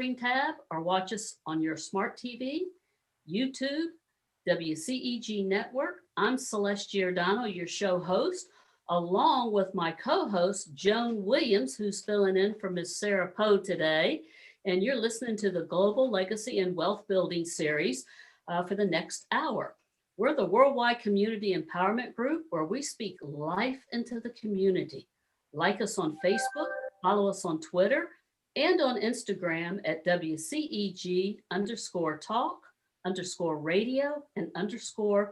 stream tab or watch us on your smart TV, YouTube, WCEG Network. I'm Celeste Giordano, your show host, along with my co-host, Joan Williams, who's filling in for Miss Sara Poe today. And you're listening to the Global Legacy and Wealth Building series for the next hour. We're the Worldwide Community Empowerment Group where we speak life into the community. Like us on Facebook, follow us on Twitter, and on Instagram at WCEG_talk_radio and _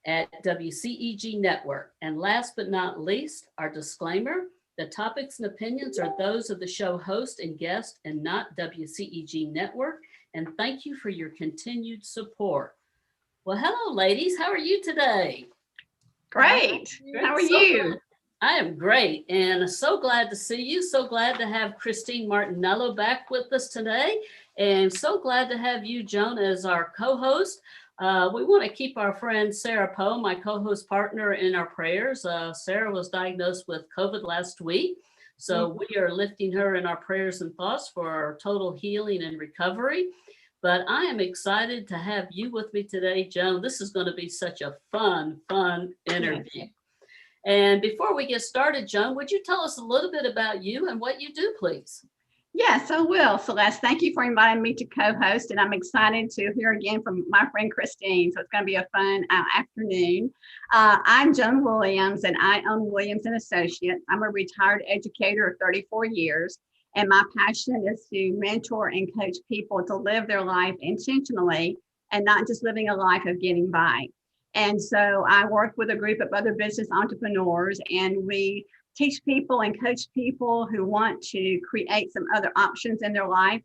at WCEG Network. And last but not least, our disclaimer, the topics and opinions are those of the show host and guest and not WCEG Network. And thank you for your continued support. Well, hello, ladies. How are you today? Great. How are you? I am great and so glad to see you. So glad to have Christine Martinello back with us today. And so glad to have you, Joan, as our co-host. We want to keep our friend Sara Poe, my co-host partner, in our prayers. Sara was diagnosed with COVID last week. So we are lifting her in our prayers and thoughts for total healing and recovery. But I am excited to have you with me today, Joan. This is going to be such a fun interview. And before we get started, Joan, would you tell us a little bit about you and what you do, please? Yes, I will, Celeste. Thank you for inviting me to co-host, and I'm excited to hear again from my friend Christine. So it's going to be a fun afternoon. I'm Joan Williams, and I own Williams & Associates. I'm a retired educator of 34 years, and my passion is to mentor and coach people to live their life intentionally and not just living a life of getting by. And so I work with a group of other business entrepreneurs, and we teach people and coach people who want to create some other options in their life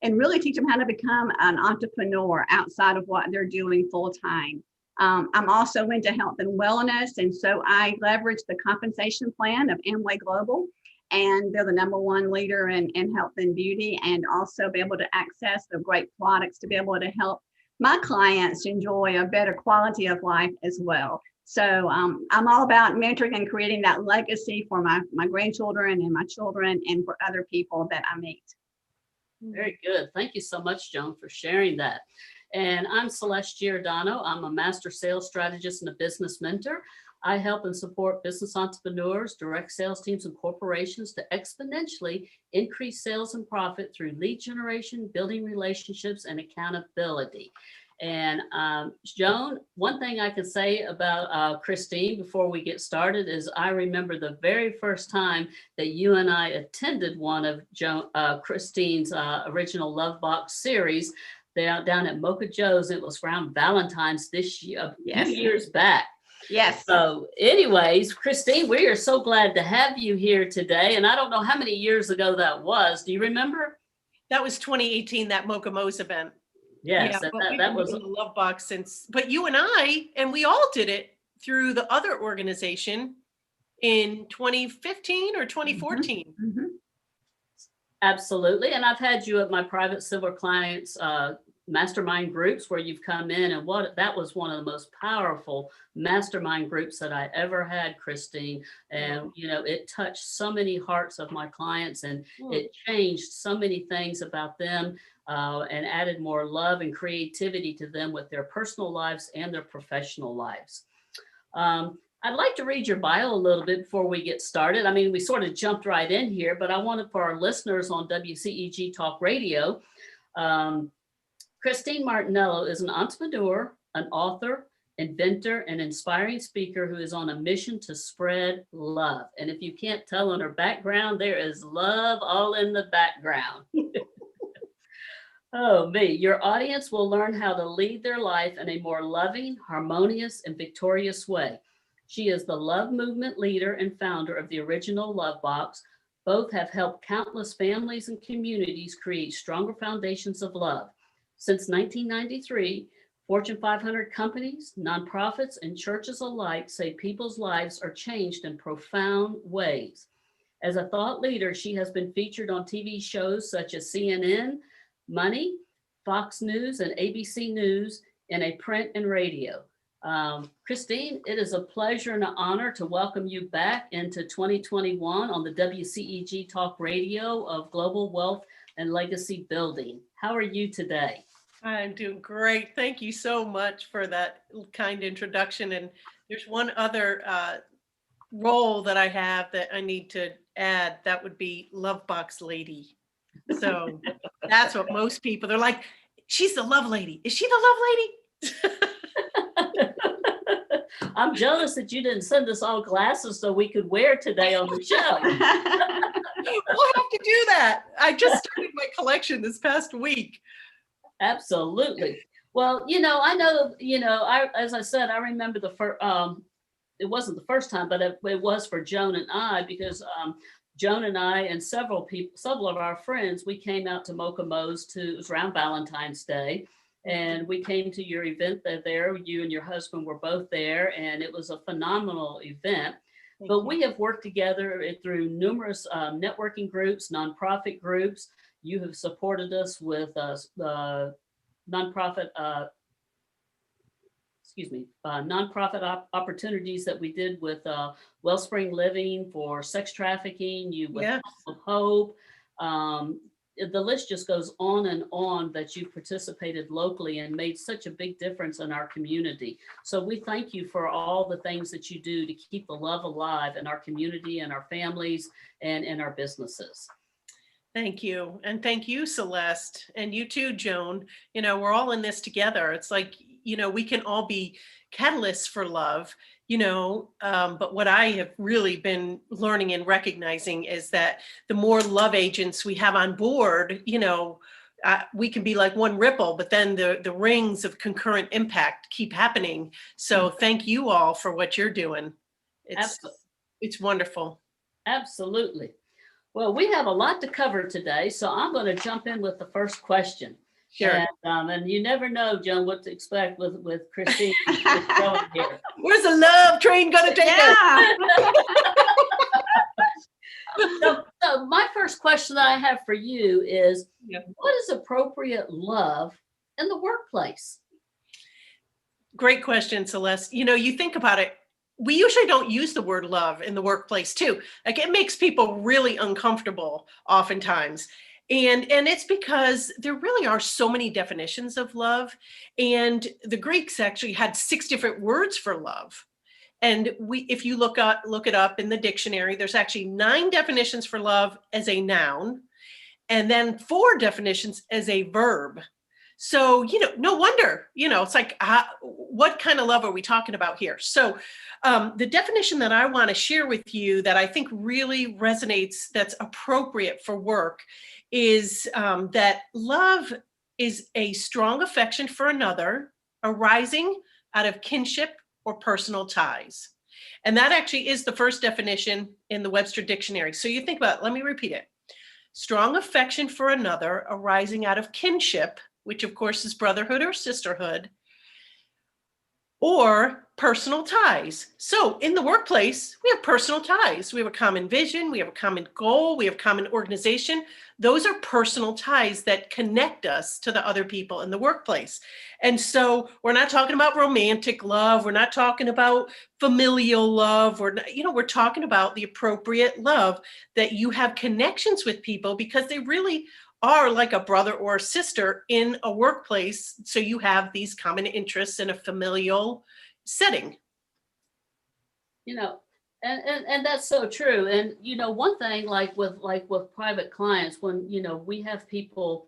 and really teach them how to become an entrepreneur outside of what they're doing full time. I'm also into health and wellness, and so I leverage the compensation plan of Amway Global, and they're the #1 leader in health and beauty, and also be able to access the great products to be able to help my clients enjoy a better quality of life as well. So I'm all about mentoring and creating that legacy for my grandchildren and my children and for other people that I meet. Very good. Thank you so much, Joan, for sharing that. And I'm Celeste Giordano. I'm a master sales strategist and a business mentor. I help and support business entrepreneurs, direct sales teams, and corporations to exponentially increase sales and profit through lead generation, building relationships, and accountability. And Joan, one thing I can say about Christine before we get started is I remember the very first time that you and I attended one of Christine's original Love Box series down at Mocha Joe's. It was around Valentine's this year, a few years back. Yes. So anyways, Christine, we are so glad to have you here today. And I don't know how many years ago that was. Do you remember? That was 2018, that Mocha Mo's event. Yes, yeah, that was the Love Box since, but you and we all did it through the other organization in 2015 or 2014. Mm-hmm. Absolutely. And I've had you at my private silver clients mastermind groups where you've come in, and that was one of the most powerful mastermind groups that I ever had, Christine. And it touched so many hearts of my clients, and it changed so many things about them and added more love and creativity to them with their personal lives and their professional lives. I'd like to read your bio a little bit before we get started. I mean, we sort of jumped right in here, but I wanted for our listeners on WCEG Talk Radio, Christine Martinello is an entrepreneur, an author, inventor, and inspiring speaker who is on a mission to spread love. And if you can't tell on her background, there is love all in the background. Oh, me. Your audience will learn how to lead their life in a more loving, harmonious, and victorious way. She is the love movement leader and founder of the original Love Box. Both have helped countless families and communities create stronger foundations of love. Since 1993, Fortune 500 companies, nonprofits, and churches alike say people's lives are changed in profound ways. As a thought leader, she has been featured on TV shows such as CNN, Money, Fox News, and ABC News, in a print and radio. Christine, it is a pleasure and an honor to welcome you back into 2021 on the WCEG Talk Radio of Global Wealth and legacy building. How are you today? I'm doing great. Thank you so much for that kind introduction. And there's one other role that I have that I need to add. That would be Love Box Lady. So that's what most people, they're like, she's the love lady. Is she the love lady? I'm jealous that you didn't send us all glasses so we could wear today on the show. We'll have to do that. I just started my collection this past week. Absolutely. Well, I know, as I said, I remember the first, it wasn't the first time, but it was for Joan and I, because Joan and I and several of our friends, we came out to Momager it was around Valentine's Day. And we came to your event there. You and your husband were both there, and it was a phenomenal event. But we have worked together through numerous networking groups, nonprofit groups. You have supported us with nonprofit opportunities that we did with Wellspring Living for sex trafficking. You with House of Hope. The list just goes on and on that you participated locally and made such a big difference in our community. So we thank you for all the things that you do to keep the love alive in our community and our families and in our businesses. Thank you. And thank you, Celeste. And you too, Joan. We're all in this together. It's like, we can all be catalysts for love, but what I have really been learning and recognizing is that the more love agents we have on board, we can be like one ripple, but then the rings of concurrent impact keep happening. So thank you all for what you're doing. It's wonderful. Absolutely. Well, we have a lot to cover today, so I'm going to jump in with the first question. Sure. And you never know, Joan, what to expect with Christine here. Where's the love train going to take us? So my first question that I have for you is, what is appropriate love in the workplace? Great question, Celeste. You think about it. We usually don't use the word love in the workplace too. Like, it makes people really uncomfortable oftentimes. And it's because there really are so many definitions of love. And the Greeks actually had 6 different words for love. And if you look it up in the dictionary, there's actually 9 definitions for love as a noun, and then 4 definitions as a verb. So, no wonder, it's like, what kind of love are we talking about here? So the definition that I want to share with you that I think really resonates, that's appropriate for work, is that love is a strong affection for another arising out of kinship or personal ties. And that actually is the first definition in the Webster Dictionary. So you think about it, let me repeat it. Strong affection for another arising out of kinship, which of course is brotherhood or sisterhood, or personal ties. So in the workplace, we have personal ties. We have a common vision, we have a common goal, we have common organization. Those are personal ties that connect us to the other people in the workplace. And so we're not talking about romantic love, we're not talking about familial love, we're talking about the appropriate love that you have connections with people because they really are like a brother or a sister in a workplace. So you have these common interests in a familial setting. And that's so true. And, one thing like with private clients, when, we have people,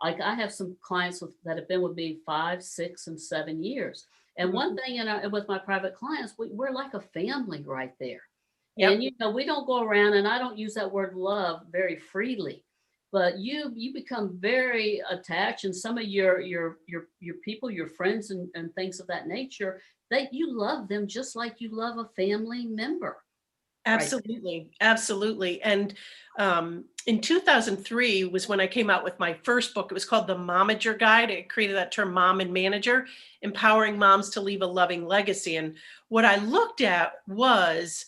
like I have some clients that have been with me 5, 6, and 7 years. And one thing with my private clients, we're like a family right there. Yep. And, we don't go around, and I don't use that word love very freely. But you become very attached, and some of your people, your friends and things of that nature, that you love them just like you love a family member. Absolutely. Right? Absolutely. And in 2003 was when I came out with my first book. It was called The Momager Guide. I created that term, mom and manager, empowering moms to leave a loving legacy. And what I looked at was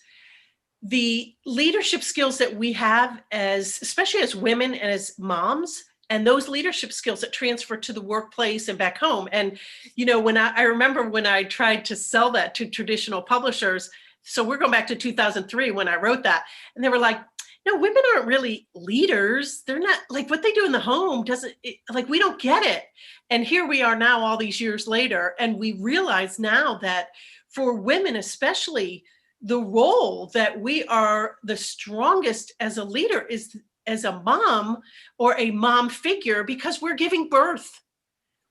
the leadership skills that we have especially as women and as moms, and those leadership skills that transfer to the workplace and back home. And, when I remember when I tried to sell that to traditional publishers, so we're going back to 2003 when I wrote that, and they were like, no, women aren't really leaders. They're not, like, what they do in the home like, we don't get it. And here we are now, all these years later, and we realize now that for women especially, the role that we are the strongest as a leader is as a mom or a mom figure, because we're giving birth.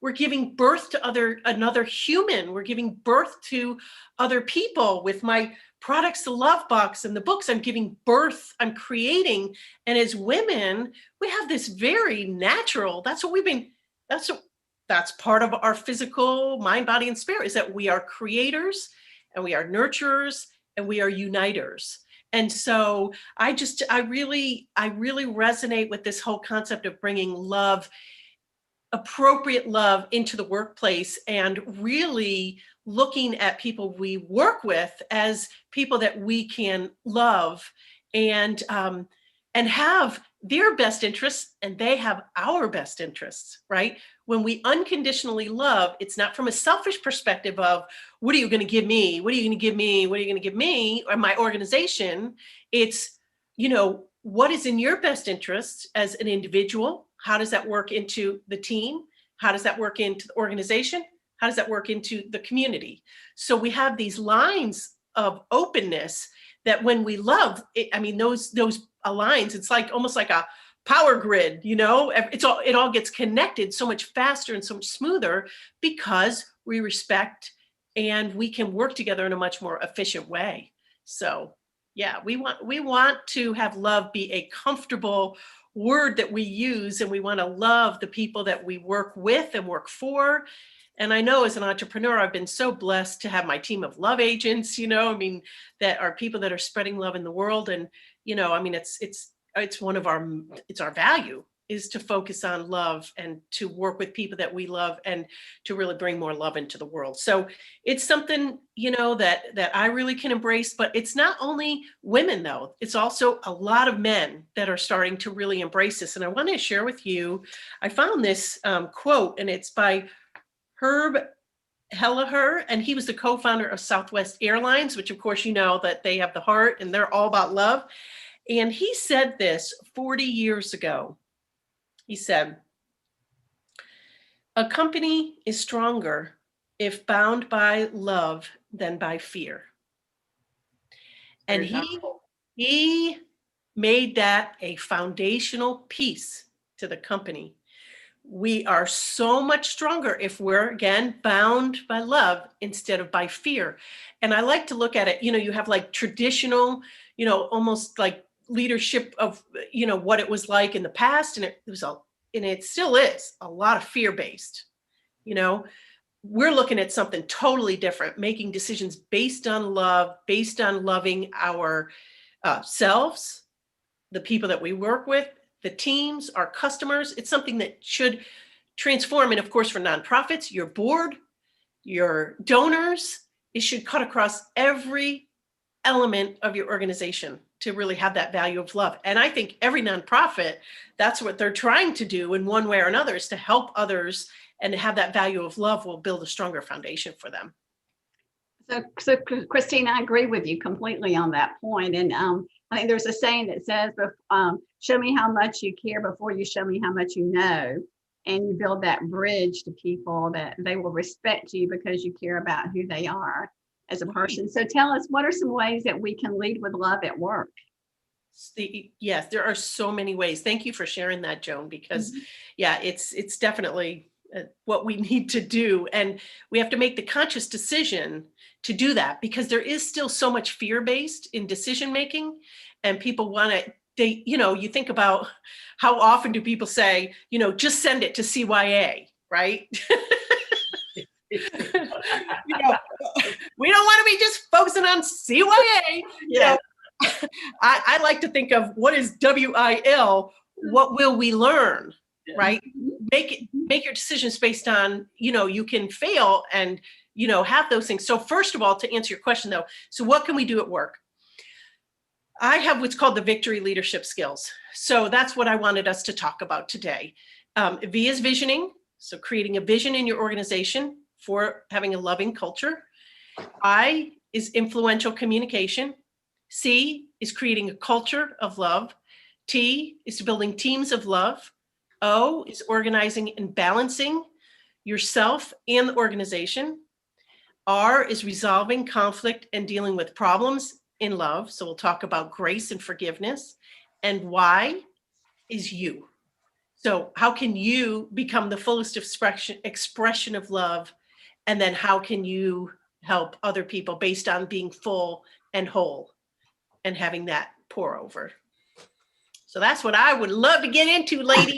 We're giving birth to another human. We're giving birth to other people. With my products, the Love Box and the books, I'm giving birth, I'm creating. And as women, we have this very natural, that's part of our physical mind, body, and spirit, is that we are creators and we are nurturers and we are uniters. And so I really resonate with this whole concept of bringing love, appropriate love, into the workplace, and really looking at people we work with as people that we can love and have their best interests, and they have our best interests, right? When we unconditionally love, it's not from a selfish perspective of, what are you going to give me? What are you going to give me? What are you going to give me or my organization? It's, what is in your best interest as an individual? How does that work into the team? How does that work into the organization? How does that work into the community? So we have these lines of openness that when we love, those lines, it's like almost like a power grid, it all gets connected so much faster and so much smoother, because we respect and we can work together in a much more efficient way. So yeah, we want to have love be a comfortable word that we use, and we want to love the people that we work with and work for. And I know as an entrepreneur, I've been so blessed to have my team of love agents, that are people that are spreading love in the world. And, it's our value is to focus on love and to work with people that we love and to really bring more love into the world. So it's something, that I really can embrace. But it's not only women, though. It's also a lot of men that are starting to really embrace this. And I want to share with you, I found this quote, and it's by Herb Kelleher, and he was the co-founder of Southwest Airlines, which of course that they have the heart and they're all about love. And he said this 40 years ago. He said, "A company is stronger if bound by love than by fear." And he made that a foundational piece to the company. We are so much stronger if we're, again, bound by love instead of by fear. And I like to look at it, you have like traditional, almost like leadership of, what it was like in the past. And it still is a lot of fear-based. We're looking at something totally different, making decisions based on love, based on loving our selves, the people that we work with, the teams, our customers. It's something that should transform. And of course, for nonprofits, your board, your donors, it should cut across every element of your organization to really have that value of love. And I think every nonprofit, that's what they're trying to do in one way or another, is to help others, and to have that value of love will build a stronger foundation for them. So Christine, I agree with you completely on that point. And I think there's a saying that says, show me how much you care before you show me how much you know. And you build that bridge to people that they will respect you because you care about who they are as a person. So tell us, what are some ways that we can lead with love at work? Yes, there are so many ways. Thank you for sharing that, Joan, because it's definitely what we need to do. And we have to make the conscious decision to do that, because there is still so much fear-based in decision-making, and people want to, you think about how often do people say, just send it to CYA, right? We don't want to be just focusing on CYA. I like to think of what is WIL, what will we learn, right? Make your decisions based on, you can fail and, have those things. So first of all, to answer your question though, so what can we do at work? I have what's called the victory leadership skills. So that's what I wanted us to talk about today. V is visioning. So creating a vision in your organization for having a loving culture. I is influential communication. C is creating a culture of love. T is to building teams of love. O is organizing and balancing yourself and the organization. R is resolving conflict and dealing with problems in love. So we'll talk about grace and forgiveness. And Y is you. So how can you become the fullest expression of love? And then how can you help other people based on being full and whole and having that pour over? So that's what I would love to get into, lady.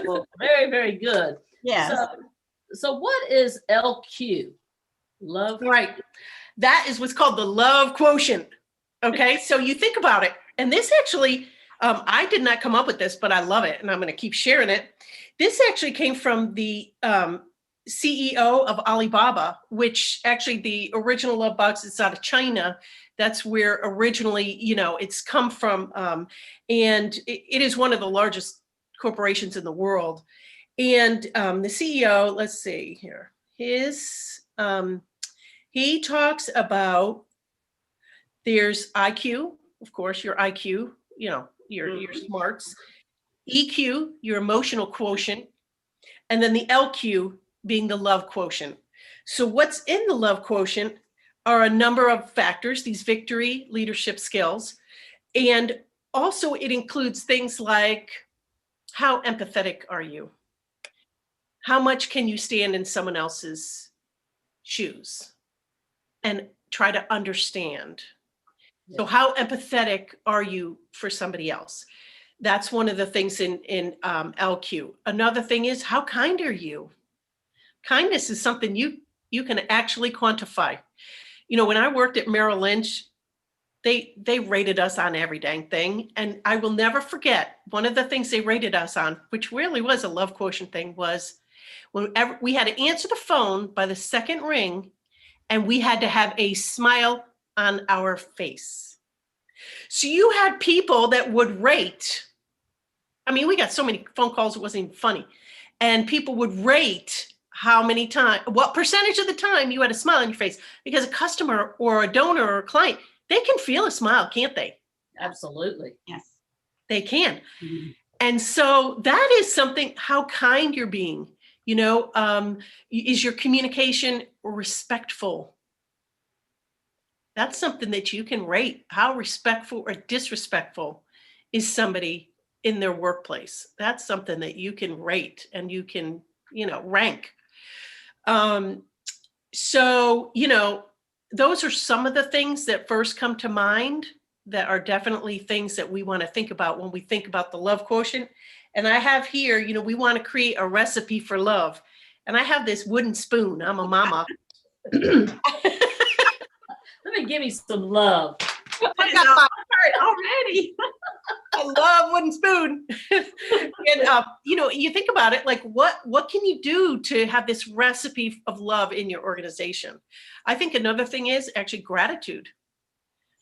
Well, very, very good. Yes. So what is LQ? Love. Right. That is what's called the love quotient. Okay. So you think about it. And this actually, I did not come up with this, but I love it. And I'm going to keep sharing it. This actually came from the CEO of Alibaba, which actually the original love box is out of China. That's where originally, it's come from. And it is one of the largest corporations in the world. And the CEO, let's see here, he talks about there's IQ, of course, your IQ, your smarts, EQ, your emotional quotient, and then the LQ being the love quotient. So what's in the love quotient are a number of factors, these victory, leadership skills, and also it includes things like how empathetic are you? How much can you stand in someone else's shoes and try to understand? So how empathetic are you for somebody else? That's one of the things in LQ. Another thing is, how kind are you? Kindness is something you can actually quantify. When I worked at Merrill Lynch, they rated us on every dang thing. And I will never forget, one of the things they rated us on, which really was a love quotient thing, was whenever we had to answer the phone by the second ring, and we had to have a smile on our face. So you had people that would rate. I mean, we got so many phone calls, it wasn't even funny. And people would rate how many times, what percentage of the time you had a smile on your face, because a customer or a donor or a client, they can feel a smile, can't they? Absolutely. Yes. They can. Mm-hmm. And so that is something, how kind you're being, is your communication respectful? That's something that you can rate. How respectful or disrespectful is somebody in their workplace? That's something that you can rate and you can, rank. So, those are some of the things that first come to mind that are definitely things that we want to think about when we think about the love quotient. And I have here, we want to create a recipe for love. And I have this wooden spoon. I'm a mama. Let me give you some love. I got my heart already. I love wooden spoon. And you think about it, like what can you do to have this recipe of love in your organization? I think another thing is actually gratitude.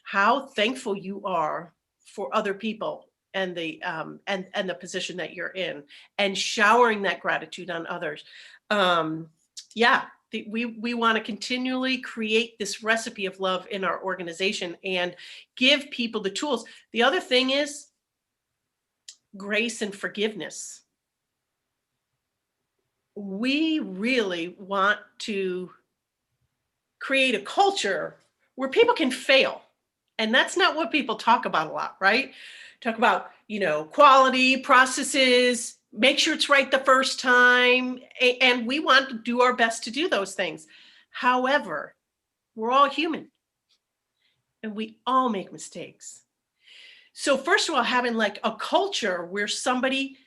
How thankful you are for other people and the and the position that you're in, and showering that gratitude on others. We want to continually create this recipe of love in our organization and give people the tools. The other thing is grace and forgiveness. We really want to create a culture where people can fail. And that's not what people talk about a lot, right? Talk about, quality, processes, make sure it's right the first time. And we want to do our best to do those things. However, we're all human and we all make mistakes. So first of all, having like a culture where somebody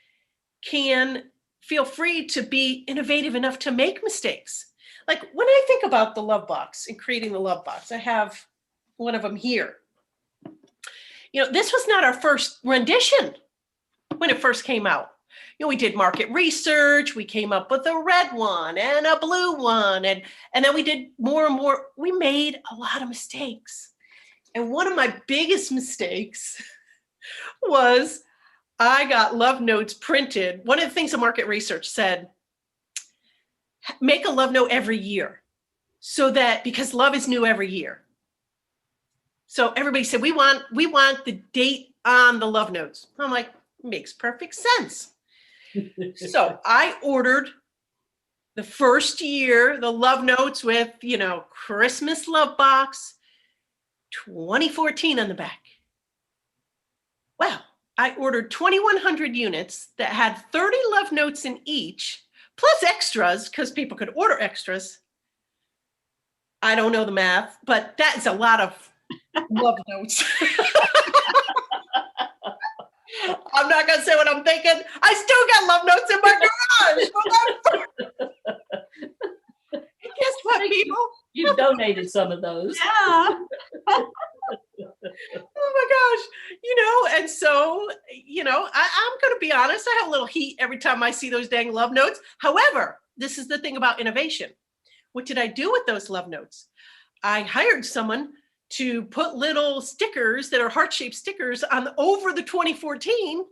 can feel free to be innovative enough to make mistakes. Like when I think about the love box and creating the love box, I have one of them here. This was not our first rendition when it first came out. We did market research, we came up with a red one and a blue one, and then we did more and more. We made a lot of mistakes. And one of my biggest mistakes was I got love notes printed. One of the things the market research said, make a love note every year, so that, because love is new every year. So everybody said, we want the date on the love notes. I'm like, makes perfect sense. So I ordered the first year, the love notes with, Christmas love box, 2014 on the back. Well, I ordered 2,100 units that had 30 love notes in each, plus extras, because people could order extras. I don't know the math, but that is a lot of love notes. I'm not going to say what I'm thinking. I still got love notes in my garage. And guess what, people? You've donated some of those. Yeah. Oh my gosh. And so, I'm going to be honest. I have a little heat every time I see those dang love notes. However, this is the thing about innovation. What did I do with those love notes? I hired someone to put little stickers that are heart-shaped stickers on over the 2014.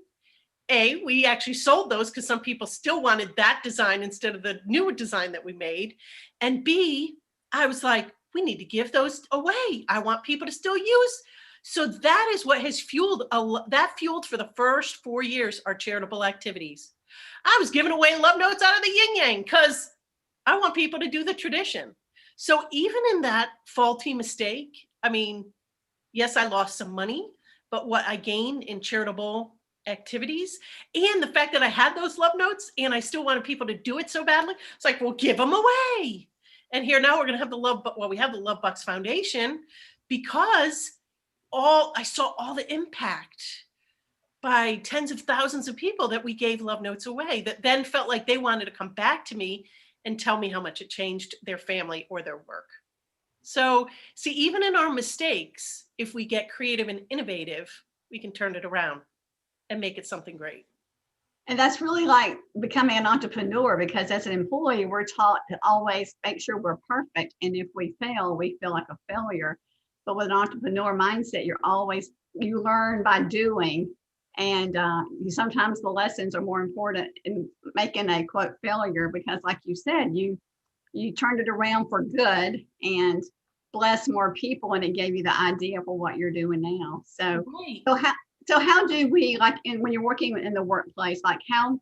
We actually sold those because some people still wanted that design instead of the newer design that we made. And B, I was like, we need to give those away. I want people to still use. So that is what has fueled for the first 4 years our charitable activities. I was giving away love notes out of the yin yang because I want people to do the tradition. So even in that faulty mistake, yes, I lost some money, but what I gained in charitable activities and the fact that I had those love notes and I still wanted people to do it so badly, it's like, well, give them away. And here now we're going to have we have the Love Box Foundation because I saw all the impact by tens of thousands of people that we gave love notes away that then felt like they wanted to come back to me and tell me how much it changed their family or their work. So see, even in our mistakes, if we get creative and innovative, we can turn it around and make it something great. And that's really like becoming an entrepreneur, because as an employee, we're taught to always make sure we're perfect. And if we fail, we feel like a failure. But with an entrepreneur mindset, you learn by doing. And sometimes the lessons are more important in making a quote failure, because like you said, you turned it around for good and bless more people, and it gave you the idea for what you're doing now. So, Right. So how do we, when you're working in the workplace, how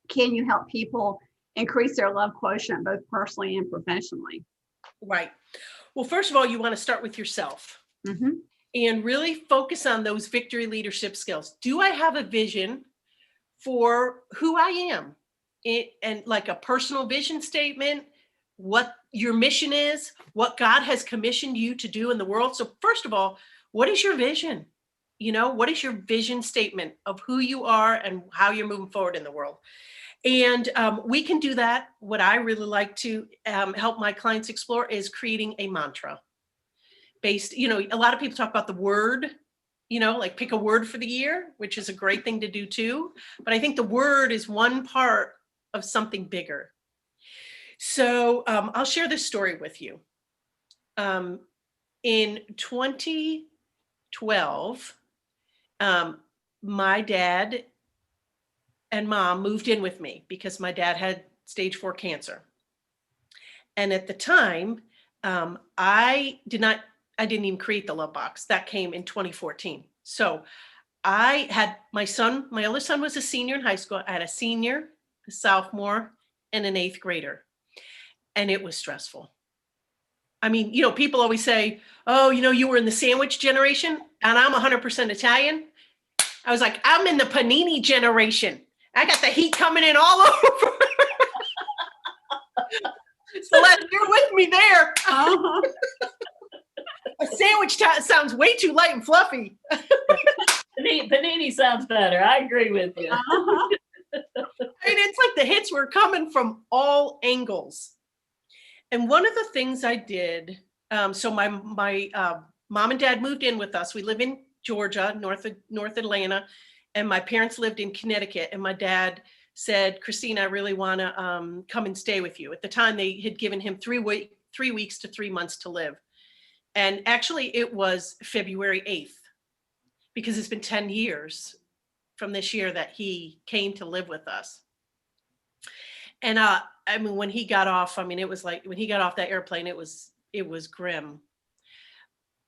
can you help people increase their love quotient, both personally and professionally? Right. Well, first of all, you want to start with yourself and really focus on those victory leadership skills. Do I have a vision for who I am? And like a personal vision statement, what your mission is, what God has commissioned you to do in the world. So first of all, what is your vision? What is your vision statement of who you are and how you're moving forward in the world? And we can do that. What I really like to help my clients explore is creating a mantra based, a lot of people talk about the word, like pick a word for the year, which is a great thing to do too. But I think the word is one part of something bigger. So I'll share this story with you. In 2012, my dad and mom moved in with me because my dad had stage 4 cancer. And at the time, I didn't even create the love box. That came in 2014. So I had my oldest son was a senior in high school. I had a senior, a sophomore, and an 8th grader. And it was stressful. People always say, oh, you were in the sandwich generation and I'm 100% Italian. I was like, I'm in the panini generation. I got the heat coming in all over. Celeste, you're with me there. A sandwich sounds way too light and fluffy. Panini sounds better. I agree with you. It's like the hits were coming from all angles. And one of the things I did, so my mom and dad moved in with us. We live in Georgia, North Atlanta, and my parents lived in Connecticut. And my dad said, Christine, I really want to come and stay with you. At the time, they had given him 3 weeks to 3 months to live. And actually, it was February 8th, because it's been 10 years from this year that he came to live with us. And when he got off, it was like when he got off that airplane, it was grim.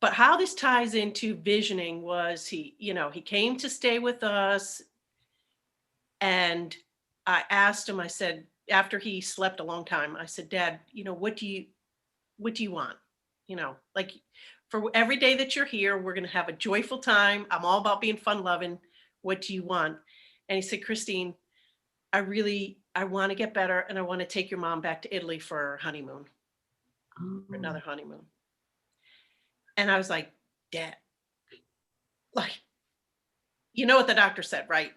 But how this ties into visioning was he came to stay with us, and I asked him, I said, after he slept a long time, I said, Dad, what do you want? Like, for every day that you're here, we're going to have a joyful time. I'm all about being fun loving. What do you want? And he said, Christine, I want to get better, and I want to take your mom back to Italy for her honeymoon, for another honeymoon. And I was like, Dad, like, you know what the doctor said, right?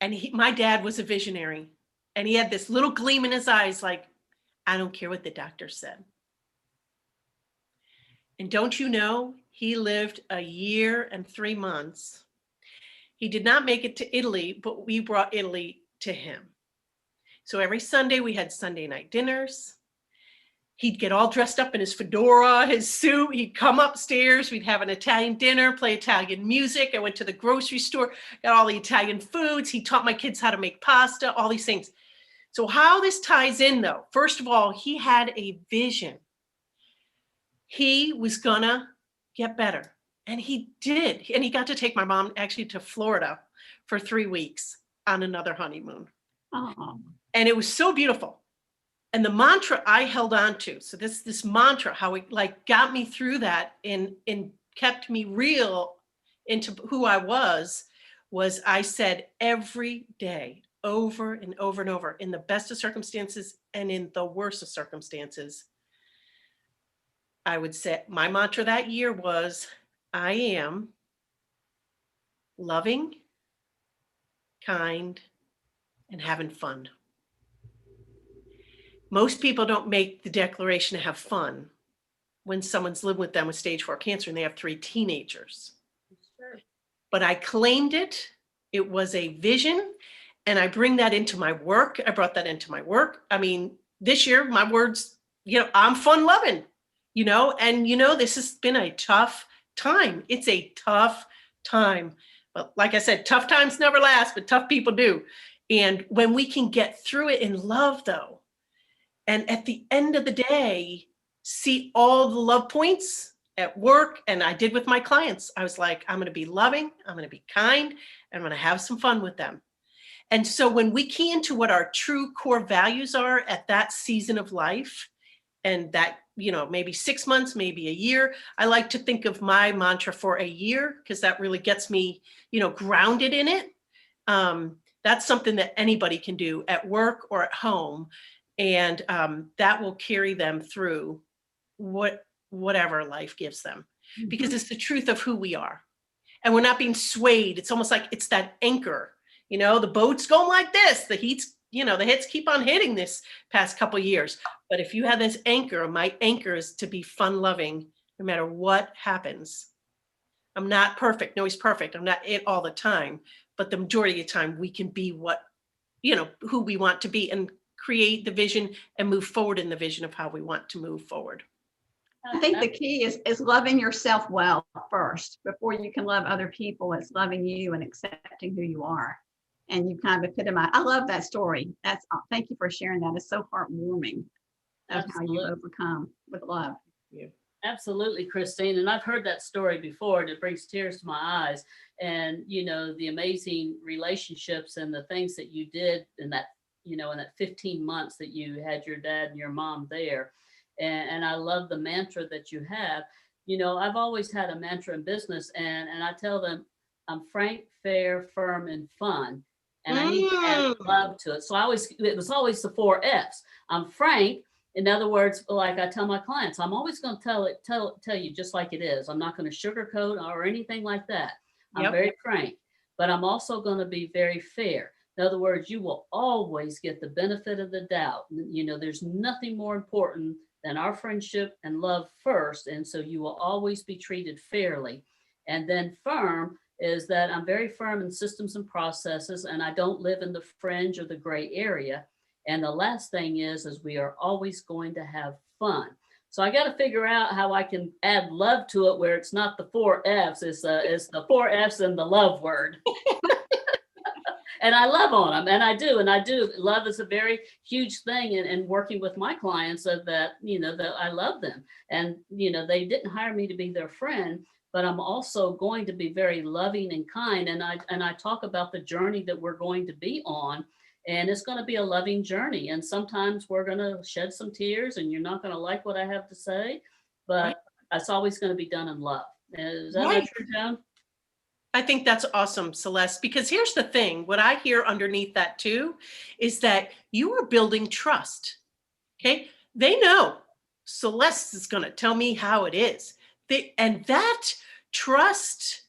And my dad was a visionary, and he had this little gleam in his eyes, like, I don't care what the doctor said. And don't you know, he lived a year and 3 months. He did not make it to Italy, but we brought Italy to him. So every Sunday we had Sunday night dinners. He'd get all dressed up in his fedora, his suit. He'd come upstairs. We'd have an Italian dinner, play Italian music. I went to the grocery store, got all the Italian foods. He taught my kids how to make pasta, all these things. So how this ties in, though, first of all, he had a vision. He was gonna get better, and he did. And he got to take my mom actually to Florida for 3 weeks on another honeymoon. Oh. And it was so beautiful. And the mantra I held on to, so this mantra, how it like got me through that and kept me real into who I was I said every day, over and over and over, in the best of circumstances and in the worst of circumstances, I would say my mantra that year was, I am loving, kind, and having fun. Most people don't make the declaration to have fun when someone's lived with them with stage 4 cancer and they have 3 teenagers. Sure. But I claimed it. It was a vision. And I bring that into my work. I brought that into my work. I mean, this year, my words, I'm fun loving, and this has been a tough time. It's a tough time. But like I said, tough times never last, but tough people do. And when we can get through it in love, though, and at the end of the day, see all the love points at work, and I did with my clients. I was like, I'm going to be loving, I'm going to be kind, and I'm going to have some fun with them. And so when we key into what our true core values are at that season of life, and that, maybe 6 months, maybe a year, I like to think of my mantra for a year, because that really gets me, grounded in it. That's something that anybody can do at work or at home. And that will carry them through whatever life gives them, because it's the truth of who we are. And we're not being swayed. It's almost like it's that anchor, the boat's going like this, the hits keep on hitting this past couple of years. But if you have this anchor, my anchor is to be fun loving no matter what happens. I'm not perfect. Nobody's perfect. I'm not it all the time, but the majority of the time we can be who we want to be, and create the vision and move forward in the vision of how we want to move forward. I think the key is loving yourself well first before you can love other people. It's loving you and accepting who you are. And you kind of epitomize. I love that story. Thank you for sharing that. It's so heartwarming of how you overcome with love. Yeah. Absolutely, Christine. And I've heard that story before, and it brings tears to my eyes. And, the amazing relationships and the things that you did in that, in that 15 months that you had your dad and your mom there. And I love the mantra that you have. I've always had a mantra in business, and I tell them, I'm frank, fair, firm, and fun. And I need to add love to it. So it was always the 4 F's. I'm frank. In other words, like I tell my clients, I'm always going to tell you just like it is. I'm not going to sugarcoat or anything like that. I'm very frank, but I'm also going to be very fair. In other words, you will always get the benefit of the doubt. There's nothing more important than our friendship and love first. And so you will always be treated fairly. And then firm is that I'm very firm in systems and processes, and I don't live in the fringe or the gray area. And the last thing is we are always going to have fun. So I got to figure out how I can add love to it, where it's not the 4 F's, it's the 4 F's and the love word. And I love on them, and I do. Love is a very huge thing in working with my clients, of that, that I love them. And, they didn't hire me to be their friend, but I'm also going to be very loving and kind. And I talk about the journey that we're going to be on, and it's going to be a loving journey. And sometimes we're going to shed some tears, and you're not going to like what I have to say, but it's always going to be done in love. Is that not true, Joan? I think that's awesome, Celeste, because here's the thing. What I hear underneath that too is that you are building trust. Okay. They know Celeste is going to tell me how it is. And that trust,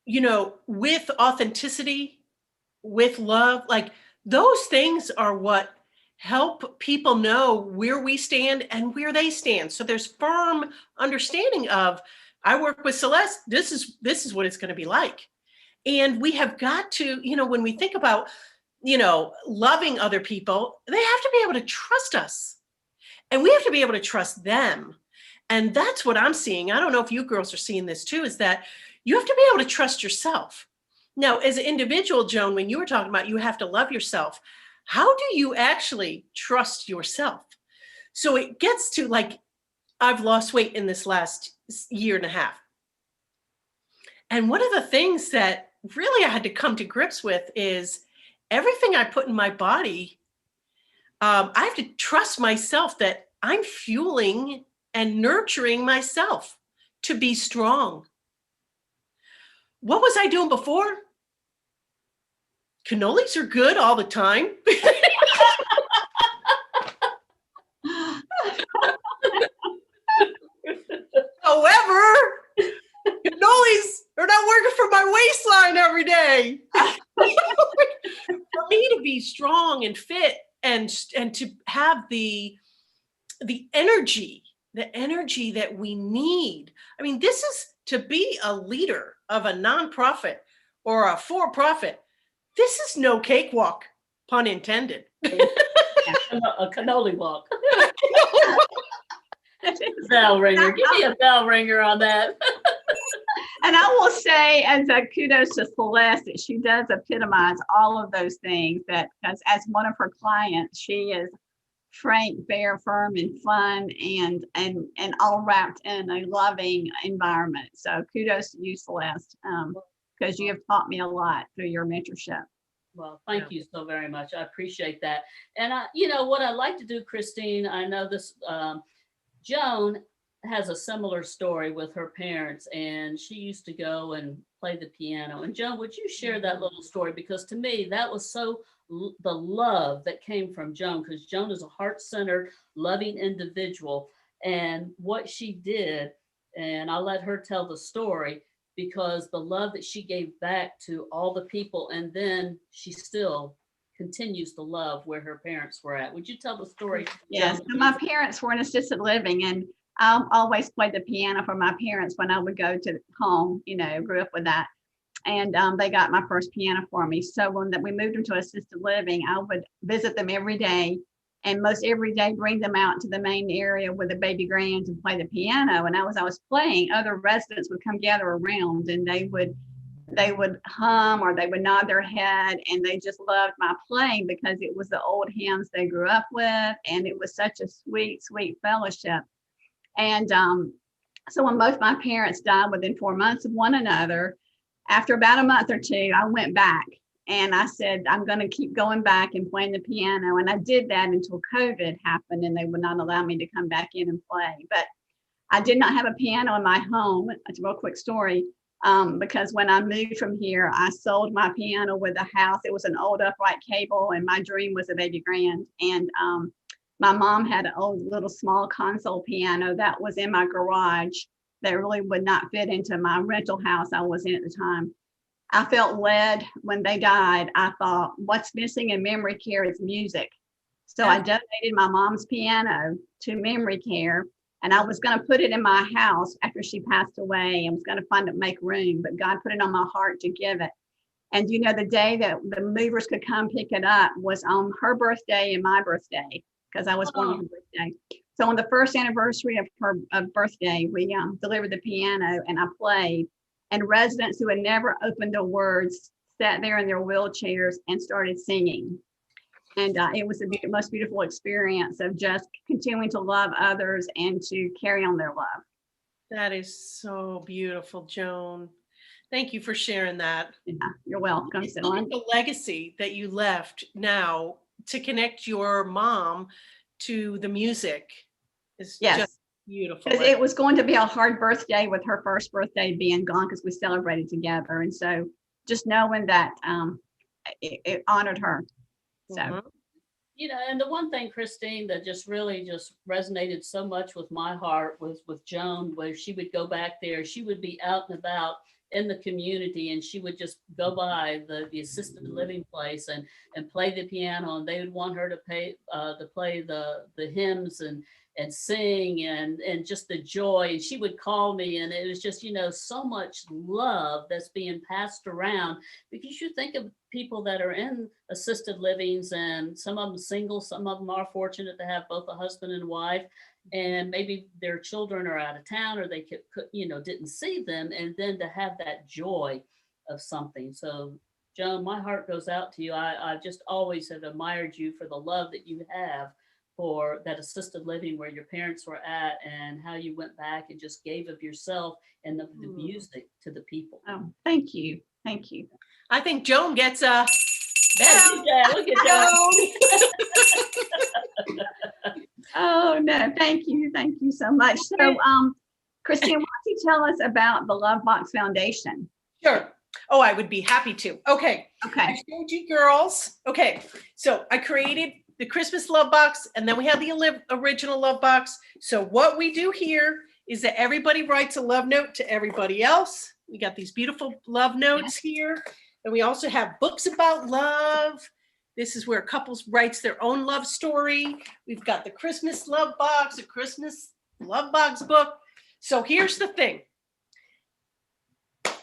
with authenticity, with love, like those things are what help people know where we stand and where they stand. So there's firm understanding of, I work with Celeste, this is what it's going to be like. And we have got to, when we think about, loving other people, they have to be able to trust us, and we have to be able to trust them. And that's what I'm seeing. I don't know if you girls are seeing this too, is that you have to be able to trust yourself. Now, as an individual, Joan, when you were talking about you have to love yourself, how do you actually trust yourself? So it gets to, like, I've lost weight in this last year and a half. And one of the things that really I had to come to grips with is everything I put in my body, I have to trust myself that I'm fueling and nurturing myself to be strong. What was I doing before? Cannolis are good all the time. However, cannolis are not working for my waistline every day. For me to be strong and fit and to have the energy that we need. I mean, this is to be a leader of a nonprofit or a for-profit. This is no cakewalk, pun intended. A cannoli walk. Bell ringer. Give me a bell ringer on that. And I will say, as a kudos to Celeste, that she does epitomize all of those things. That as one of her clients, she is frank, fair, firm, and fun, and all wrapped in a loving environment. So kudos to you, Celeste, because you have taught me a lot through your mentorship. Well, thank you so very much. I appreciate that. And what I like to do, Christine, I know this, Joan has a similar story with her parents, and she used to go and play the piano. And Joan, would you share that little story? Because to me, that was so the love that came from Joan, because Joan is a heart-centered, loving individual. And what she did, and I'll let her tell the story, because the love that she gave back to all the people, and then she still continues to love where her parents were at. Would you tell the story? Yes, so my parents were in assisted living, and I always played the piano for my parents when I would go to home, grew up with that. And they got my first piano for me. So when we moved into assisted living, I would visit them every day, and most every day bring them out to the main area with the baby grands and play the piano. And as I was playing, other residents would come gather around, and they would hum or they would nod their head, and they just loved my playing because it was the old hymns they grew up with, and it was such a sweet, sweet fellowship. And so when both my parents died within 4 months of one another, after about a month or two, I went back and I said, I'm going to keep going back and playing the piano. And I did that until COVID happened, and they would not allow me to come back in and play. But I did not have a piano in my home. It's a real quick story. Because when I moved from here, I sold my piano with the house. It was an old upright cable, and my dream was a baby grand. And my mom had an old little small console piano that was in my garage that really would not fit into my rental house I was in at the time. I felt led when they died. I thought, what's missing in memory care is music. So I donated my mom's piano to memory care. And I was going to put it in my house after she passed away, and was going to make room, but God put it on my heart to give it. And the day that the movers could come pick it up was on her birthday and my birthday, because I was born on her birthday. So on the first anniversary of her birthday, we delivered the piano, and I played. And residents who had never opened their words sat there in their wheelchairs and started singing. And it was the most beautiful experience of just continuing to love others and to carry on their love. That is so beautiful, Joan. Thank you for sharing that. Yeah, you're welcome. So Look at the legacy that you left now to connect your mom to the music is yes, just beautiful. because it was going to be a hard birthday with her first birthday being gone because we celebrated together. And so just knowing that it honored her. So. You know, and the one thing, Christine, that just really just resonated so much with my heart was with Joan, where she would go back there, she would be out and about in the community, and she would just go by the assisted living place and play the piano, and they would want her to play the hymns and sing and just the joy. And she would call me, and it was just, you know, so much love that's being passed around, because you think of people that are in assisted livings, and some of them single, some of them are fortunate to have both a husband and wife, and maybe their children are out of town, or they could, you know, didn't see them, and then to have that joy of something. So Joan, my heart goes out to you. I just always have admired you for the love that you have for that assisted living where your parents were at, and how you went back and just gave of yourself and the music to the people. Oh, thank you. Thank you. I think Joan gets a Look at that. Oh no, thank you. Thank you so much. So Christine, why don't you tell us about the Love Box Foundation? Sure. Oh, I would be happy to. Okay. Okay. I showed you girls. Okay. So I created the Christmas love box, and then we have the original love box. So what we do here is that everybody writes a love note to everybody else. We got these beautiful love notes here. And we also have books about love. This is where couples writes their own love story. We've got the Christmas love box, a Christmas love box book. So here's the thing.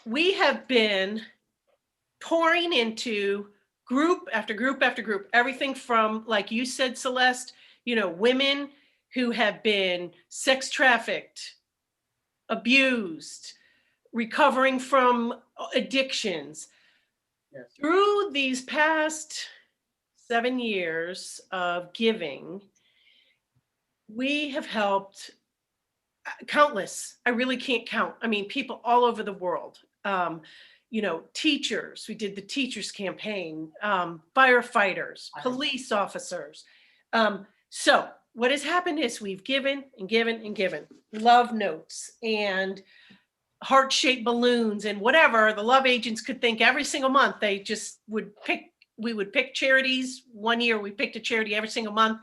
We have been pouring into group after group after group, everything from, like you said, Celeste, you know, women who have been sex trafficked, abused, recovering from addictions. Yes. Through these past 7 years of giving, we have helped countless. I really can't count. I mean, people all over the world. You know, teachers. We did the teachers campaign, firefighters, police officers. So what has happened is we've given and given and given love notes and heart-shaped balloons and whatever the love agents could think every single month. They just would pick, we would pick charities. One year we picked a charity every single month.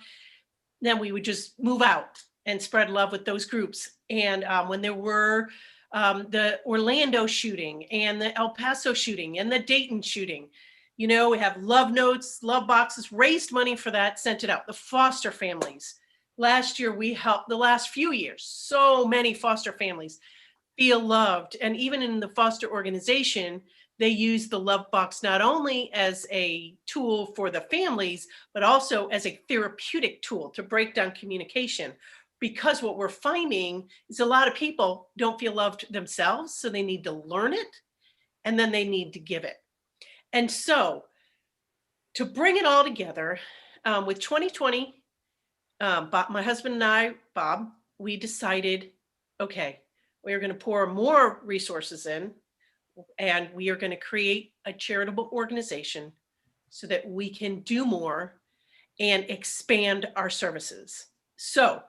Then we would just move out and spread love with those groups. And when there were the Orlando shooting and the El Paso shooting and the Dayton shooting, you know, we have love notes, love boxes, raised money for that, sent it out. The foster families. Last year we helped, the last few years, so many foster families feel loved. And even in the foster organization, they use the love box not only as a tool for the families, but also as a therapeutic tool to break down communication. Because what we're finding is a lot of people don't feel loved themselves, so they need to learn it, and then they need to give it. And so to bring it all together, with 2020, my husband and I, Bob, we decided, okay, we're going to pour more resources in, and we are going to create a charitable organization so that we can do more and expand our services. So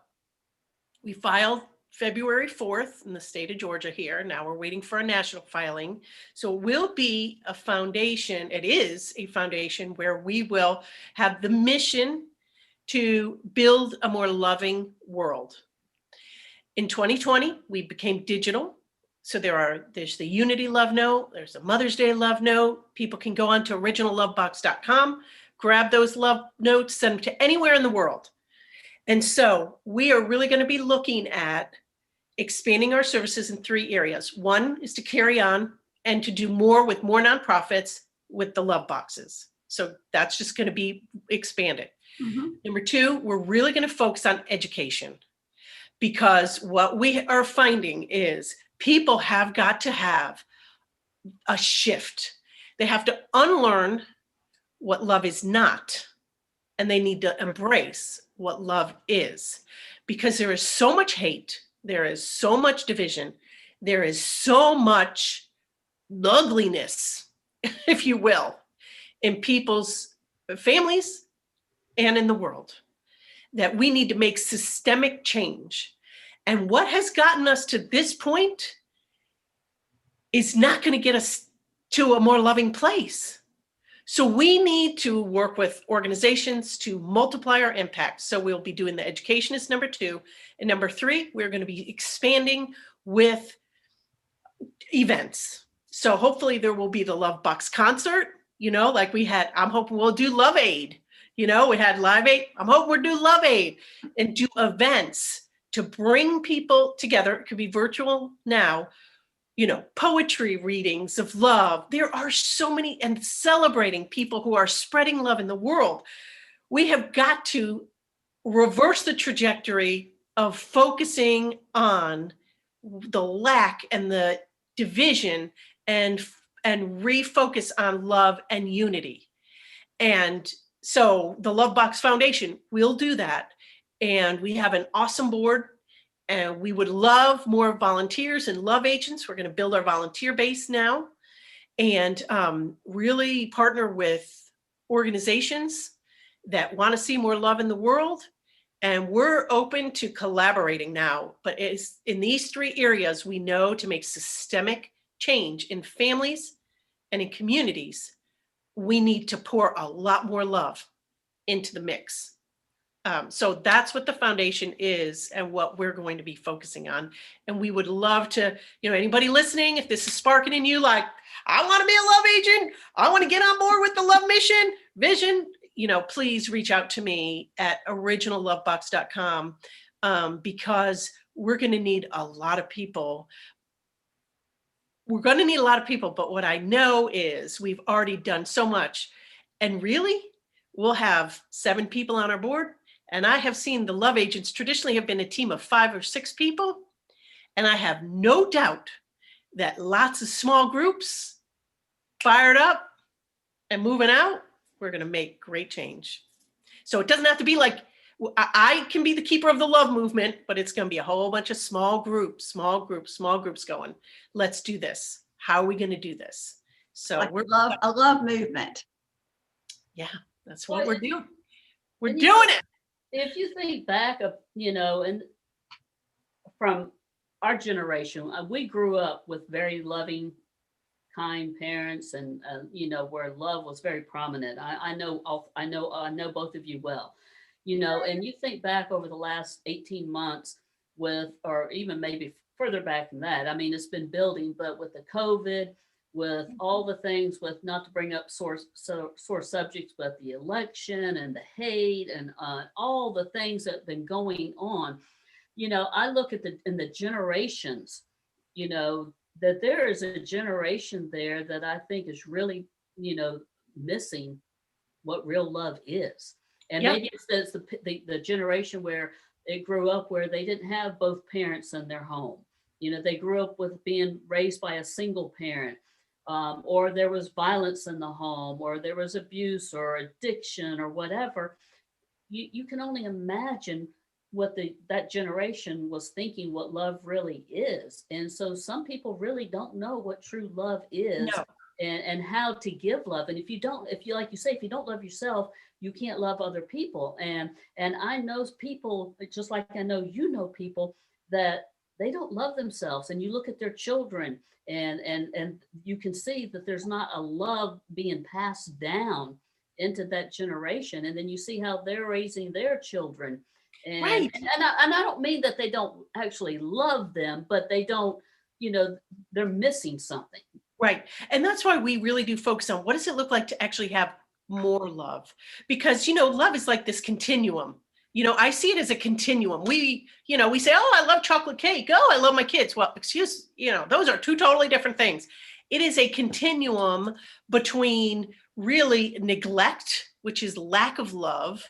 we filed February 4th in the state of Georgia here. Now we're waiting for a national filing. So it will be a foundation. It is a foundation where we will have the mission to build a more loving world. In 2020, we became digital. So there's the Unity Love Note, there's a Mother's Day Love Note. People can go on to originallovebox.com, grab those love notes, send them to anywhere in the world. And so we are really going to be looking at expanding our services in 3 areas. One is to carry on and to do more with more nonprofits with the love boxes. So that's just going to be expanded. Mm-hmm. Number 2, we're really going to focus on education, because what we are finding is people have got to have a shift. They have to unlearn what love is not, and they need to embrace what love is, because there is so much hate, there is so much division, there is so much ugliness, if you will, in people's families and in the world, that we need to make systemic change. And what has gotten us to this point is not going to get us to a more loving place. So we need to work with organizations to multiply our impact. So we'll be doing the education as number 2. And number 3, we're going to be expanding with events. So hopefully there will be the Love Box concert, like we had. I'm hoping we'll do Love Aid. We had Live Aid. I'm hoping we'll do Love Aid and do events to bring people together. It could be virtual now. Poetry readings of love. There are so many, and celebrating people who are spreading love in the world. We have got to reverse the trajectory of focusing on the lack and the division, and refocus on love and unity. And so the Love Box Foundation will do that. And we have an awesome board. And we would love more volunteers and love agents. We're going to build our volunteer base now, and really partner with organizations that want to see more love in the world. And we're open to collaborating now. But it's in these 3 areas we know to make systemic change in families and in communities, we need to pour a lot more love into the mix. So that's what the foundation is and what we're going to be focusing on. And we would love to, anybody listening, if this is sparking in you, like, I want to be a love agent, I want to get on board with the love mission, vision, please reach out to me at originallovebox.com, because we're going to need a lot of people. We're going to need a lot of people, but what I know is we've already done so much. And really, we'll have 7 people on our board. And I have seen the love agents traditionally have been a team of 5 or 6 people. And I have no doubt that lots of small groups fired up and moving out, we're going to make great change. So it doesn't have to be like, I can be the keeper of the love movement, but it's going to be a whole bunch of small groups going, let's do this. How are we going to do this? So like a love movement. Yeah, that's what we're doing. We're doing it. If you think back of, and from our generation, we grew up with very loving, kind parents, and where love was very prominent. I know both of you well, and you think back over the last 18 months or even maybe further back than that. I mean, it's been building, but with the COVID, with all the things, with not to bring up sore subjects, but the election and the hate and all the things that have been going on, I look at in the generations, that there is a generation there that I think is really, missing what real love is. And maybe it's the generation where it grew up where they didn't have both parents in their home. They grew up with being raised by a single parent. Or there was violence in the home, or there was abuse or addiction or whatever. You can only imagine what that generation was thinking, what love really is. And so some people really don't know what true love is. No. And how to give love. And if you like you say, if you don't love yourself, you can't love other people. And I know people, just like I know people, that they don't love themselves. And you look at their children, and you can see that there's not a love being passed down into that generation. And then you see how they're raising their children. And, right. and I don't mean that they don't actually love them, but they don't, they're missing something. Right. And that's why we really do focus on what does it look like to actually have more love? Because, love is like this continuum. I see it as a continuum. We say, oh, I love chocolate cake. Oh, I love my kids. Well, those are 2 totally different things. It is a continuum between really neglect, which is lack of love,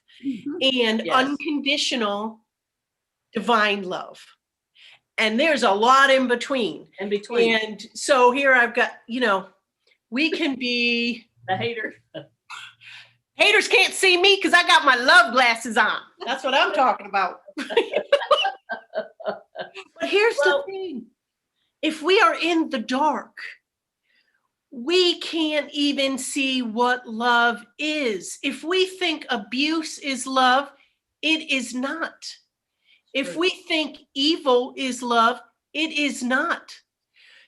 and unconditional divine love. And there's a lot in between. And so here I've got, We can be The hater. haters can't see me because I got my love glasses on. That's what I'm talking about. But here's the thing. If we are in the dark, we can't even see what love is. If we think abuse is love, it is not. If we think evil is love, it is not.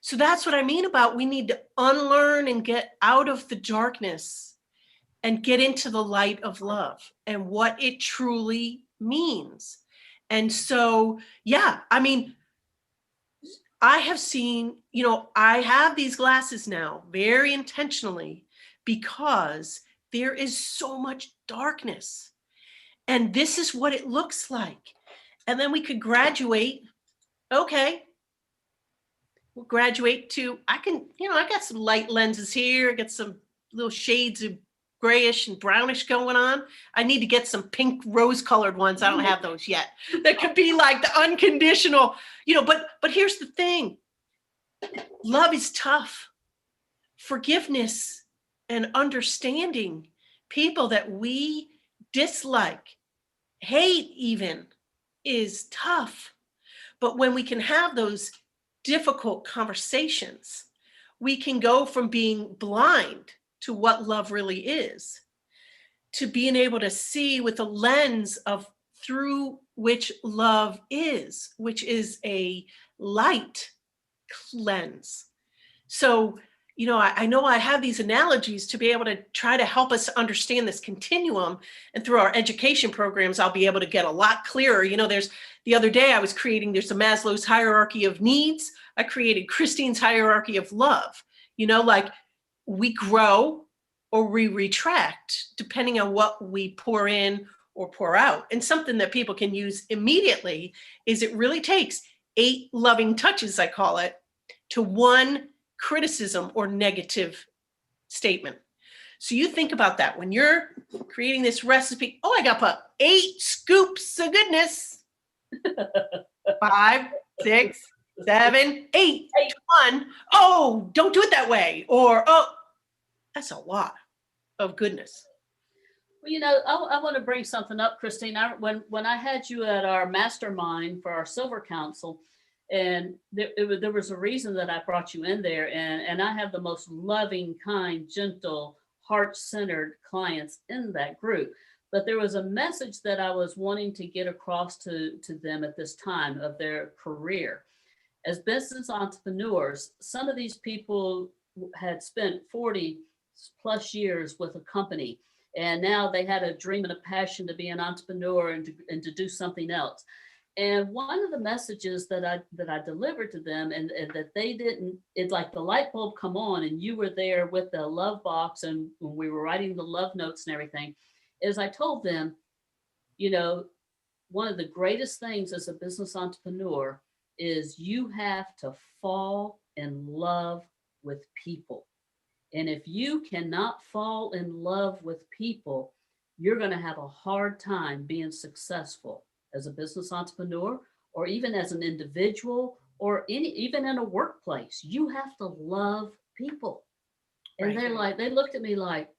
So that's what I mean about we need to unlearn and get out of the darkness and get into the light of love and what it truly means. And so, yeah, I mean, I have seen, I have these glasses now very intentionally because there is so much darkness. And this is what it looks like. And then we could graduate. Okay. We'll graduate to, I got some light lenses here. I got some little shades of grayish and brownish going on. I need to get some pink rose colored ones. I don't have those yet. That could be like the unconditional, but here's the thing. Love is tough. Forgiveness and understanding people that we dislike, hate even, is tough. But when we can have those difficult conversations, we can go from being blind to what love really is, to being able to see with the lens of through which love is, which is a light lens. So, I know I have these analogies to be able to try to help us understand this continuum. And through our education programs, I'll be able to get a lot clearer. The other day I was there's a Maslow's hierarchy of needs. I created Christine's hierarchy of love. Like we grow or we retract depending on what we pour in or pour out. And something that people can use immediately is it really takes 8 loving touches, I call it, to 1 criticism or negative statement. So you think about that when you're creating this recipe. Oh, I got to put 8 scoops of goodness. 5, 6, 7, 8, 1. Oh, don't do it that way. Or, oh, that's a lot of goodness. Well, I want to bring something up, Christine. When I had you at our mastermind for our Silver Council, and there was a reason that I brought you in there, and I have the most loving, kind, gentle, heart-centered clients in that group. But there was a message that I was wanting to get across to them at this time of their career. As business entrepreneurs, some of these people had spent 40 plus years with a company, and now they had a dream and a passion to be an entrepreneur and to do something else. And one of the messages that I delivered to them and that they didn't, it's like the light bulb come on and you were there with the love box and when we were writing the love notes and everything, is I told them, one of the greatest things as a business entrepreneur is you have to fall in love with people. And if you cannot fall in love with people, you're going to have a hard time being successful as a business entrepreneur, or even as an individual, or even in a workplace. You have to love people. And right. They looked at me like,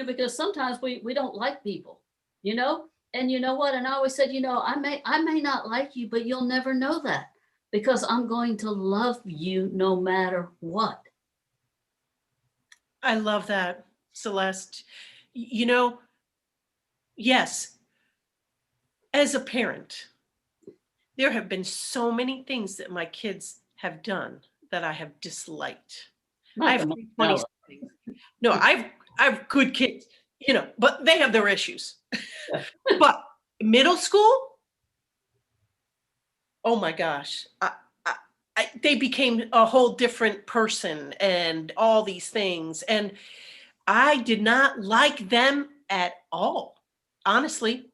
because sometimes we don't like people, and you know what? And I always said, I may not like you, but you'll never know that because I'm going to love you no matter what. I love that, Celeste. Yes. As a parent, there have been so many things that my kids have done that I have disliked. I have 20 things. No, I have good kids, but they have their issues. But middle school, oh my gosh, they became a whole different person and all these things. And I did not like them at all, honestly.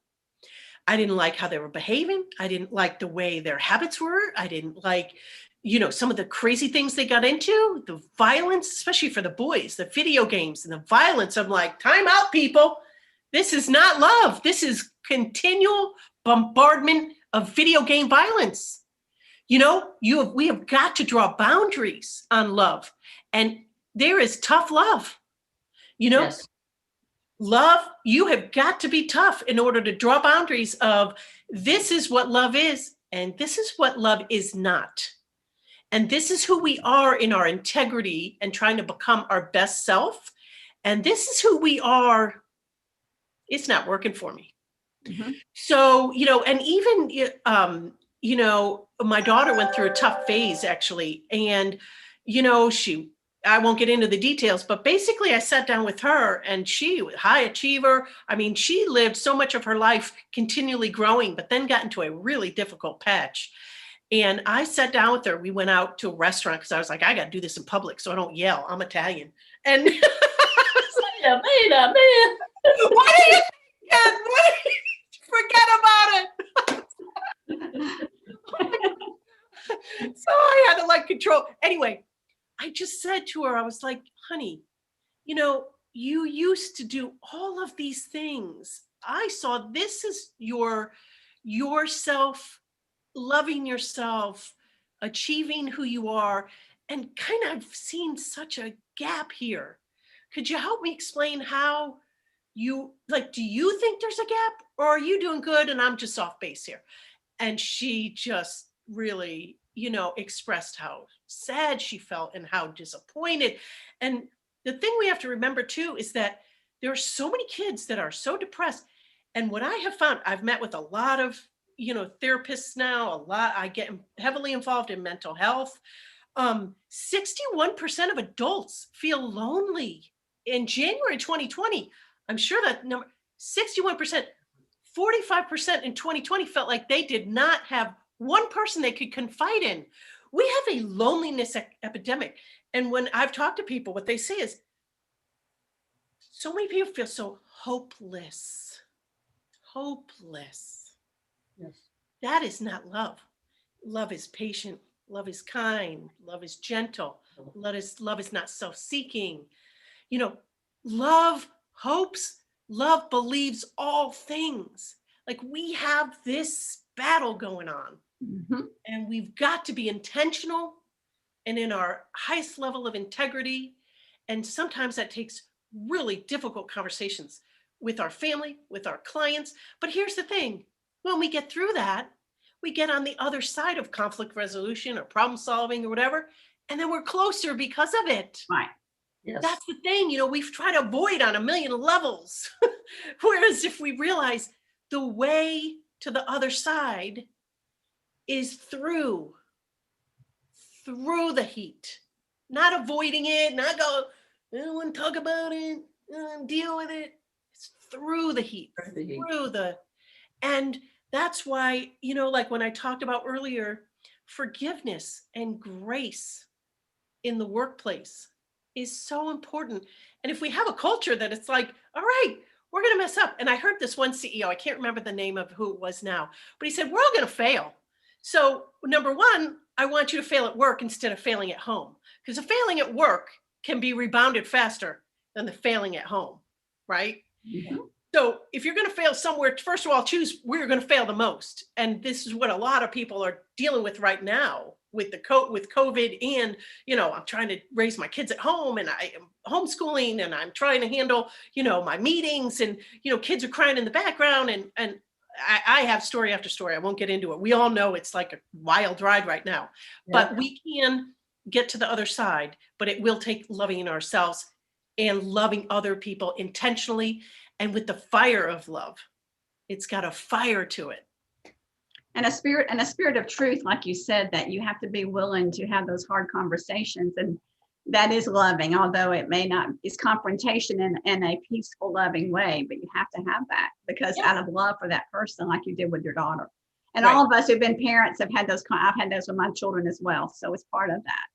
I didn't like how they were behaving. I didn't like the way their habits were. I didn't like, some of the crazy things they got into, the violence, especially for the boys, the video games and the violence. I'm like, time out, people. This is not love. This is continual bombardment of video game violence. We have got to draw boundaries on love. And there is tough love. You know, Yes. love, you have got to be tough in order to draw boundaries of this is what love is, and this is what love is not. And this is who we are in our integrity and trying to become our best self. And this is who we are. It's not working for me. Mhm. So, you know, and even, you know, my daughter went through a tough phase actually. And, you know, I won't get into the details, but basically I sat down with her and she was high achiever. I mean, she lived so much of her life continually growing, but then got into a really difficult patch. And I sat down with her. We went out to a restaurant because I was like, I got to do this in public so I don't yell. I'm Italian. And Wait a minute. what do you think? Forget about it. So I had to like control. Anyway, I just said to her, I was like, honey, you know, you used to do all of these things. I saw this as yourself, loving yourself, achieving who you are, and kind of seen such a gap here. Could you help me explain how you like, do you think there's a gap, or are you doing good and I'm just off base here? And she just really, you know, expressed how sad she felt and how disappointed. And the thing we have to remember too is that there are so many kids that are so depressed. And what I have found, I've met with a lot of, you know, therapists now, I get heavily involved in mental health. 61% of adults feel lonely. In January 2020, I'm sure that number, 61%, 45% in 2020 felt like they did not have one person they could confide in. We have a loneliness epidemic. And when I've talked to people, what they say is, so many people feel so hopeless. Hopeless. Yes. That is not love. Love is patient. Love is kind. Love is gentle. Love is not self-seeking. You know, love hopes. Love believes all things. Like we have this battle going on, and we've got to be intentional and in our highest level of integrity. And sometimes that takes really difficult conversations with our family, with our clients. But here's the thing, when we get through that, we get on the other side of conflict resolution or problem solving or whatever, and then we're closer because of it. Right. Yes. That's the thing, you know, we've tried to avoid on a million levels. Whereas if we realize the way to the other side is through the heat, not avoiding it, not go, I don't want to talk about it, deal with it. It's through the heat, and that's why, you know, like when I talked about earlier, forgiveness and grace in the workplace is so important. And if we have a culture that it's like, all right, we're going to mess up. And I heard this one CEO, I can't remember the name of who it was now, but he said, we're all going to fail. So number one, I want you to fail at work instead of failing at home, because the failing at work can be rebounded faster than the failing at home, right? Mhm. So if you're going to fail somewhere, first of all, choose where you're going to fail the most. And this is what a lot of people are dealing with right now with with COVID. And, you know, I'm trying to raise my kids at home, and I am homeschooling, and I'm trying to handle, you know, my meetings, and, you know, kids are crying in the background, and I have story after story. I won't get into it. We all know it's like a wild ride right now, but we can get to the other side, but it will take loving ourselves and loving other people intentionally and with the fire of love. It's got a fire to it. And a spirit of truth, like you said, that you have to be willing to have those hard conversations. And that is loving, although it may not, it's confrontation in a peaceful, loving way, but you have to have that because out of love for that person, like you did with your daughter. And all of us who've been parents have had those, I've had those with my children as well. So it's part of that.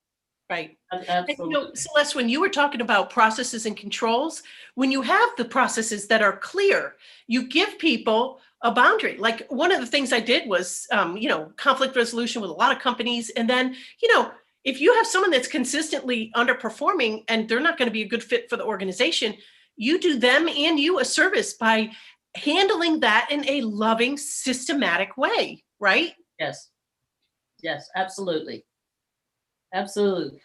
Right. Absolutely. And, you know, Celeste, when you were talking about processes and controls, when you have the processes that are clear, you give people a boundary. Like one of the things I did was, you know, conflict resolution with a lot of companies. And then, you know, if you have someone that's consistently underperforming and they're not going to be a good fit for the organization, you do them and you a service by handling that in a loving, systematic way, right? Yes. Yes, absolutely. Absolutely.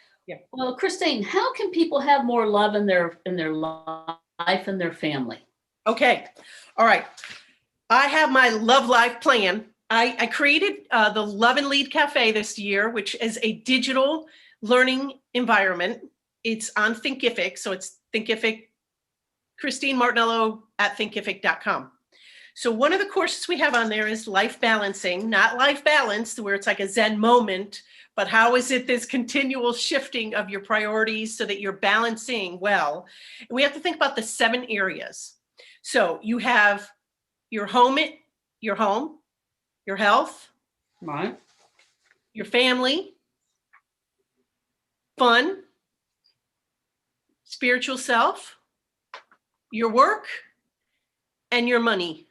Well, Christine, how can people have more love in their life and their family? Okay. All right. I have my love life plan. I created the Love and Lead Cafe this year, which is a digital learning environment. It's on Thinkific. So it's Thinkific, Christine Martinello at thinkific.com. So one of the courses we have on there is life balancing, not life balance, where it's like a Zen moment, but how is it this continual shifting of your priorities so that you're balancing well? And we have to think about the 7 areas. So you have your home, your health, Right. your family, fun, spiritual self, your work, and your money.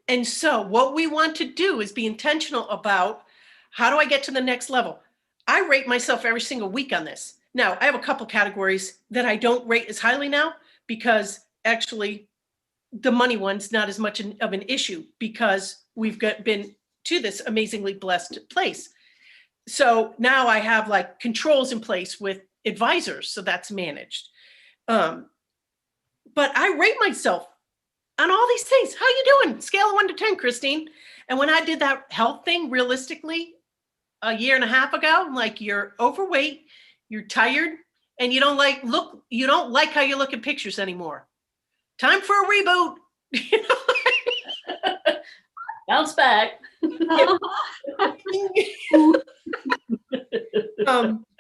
And so what we want to do is be intentional about, how do I get to the next level? I rate myself every single week on this. Now, I have a couple categories that I don't rate as highly now, because actually the money one's not as much of an issue, because we've been to this amazingly blessed place. So now I have like controls in place with advisors, so that's managed. But I rate myself on all these things. How you doing? Scale of 1 to 10, Christine. And when I did that health thing, realistically, a year and a half ago, I'm like, you're overweight, you're tired, and you don't like how you look in pictures anymore. Time for a reboot. Bounce back. So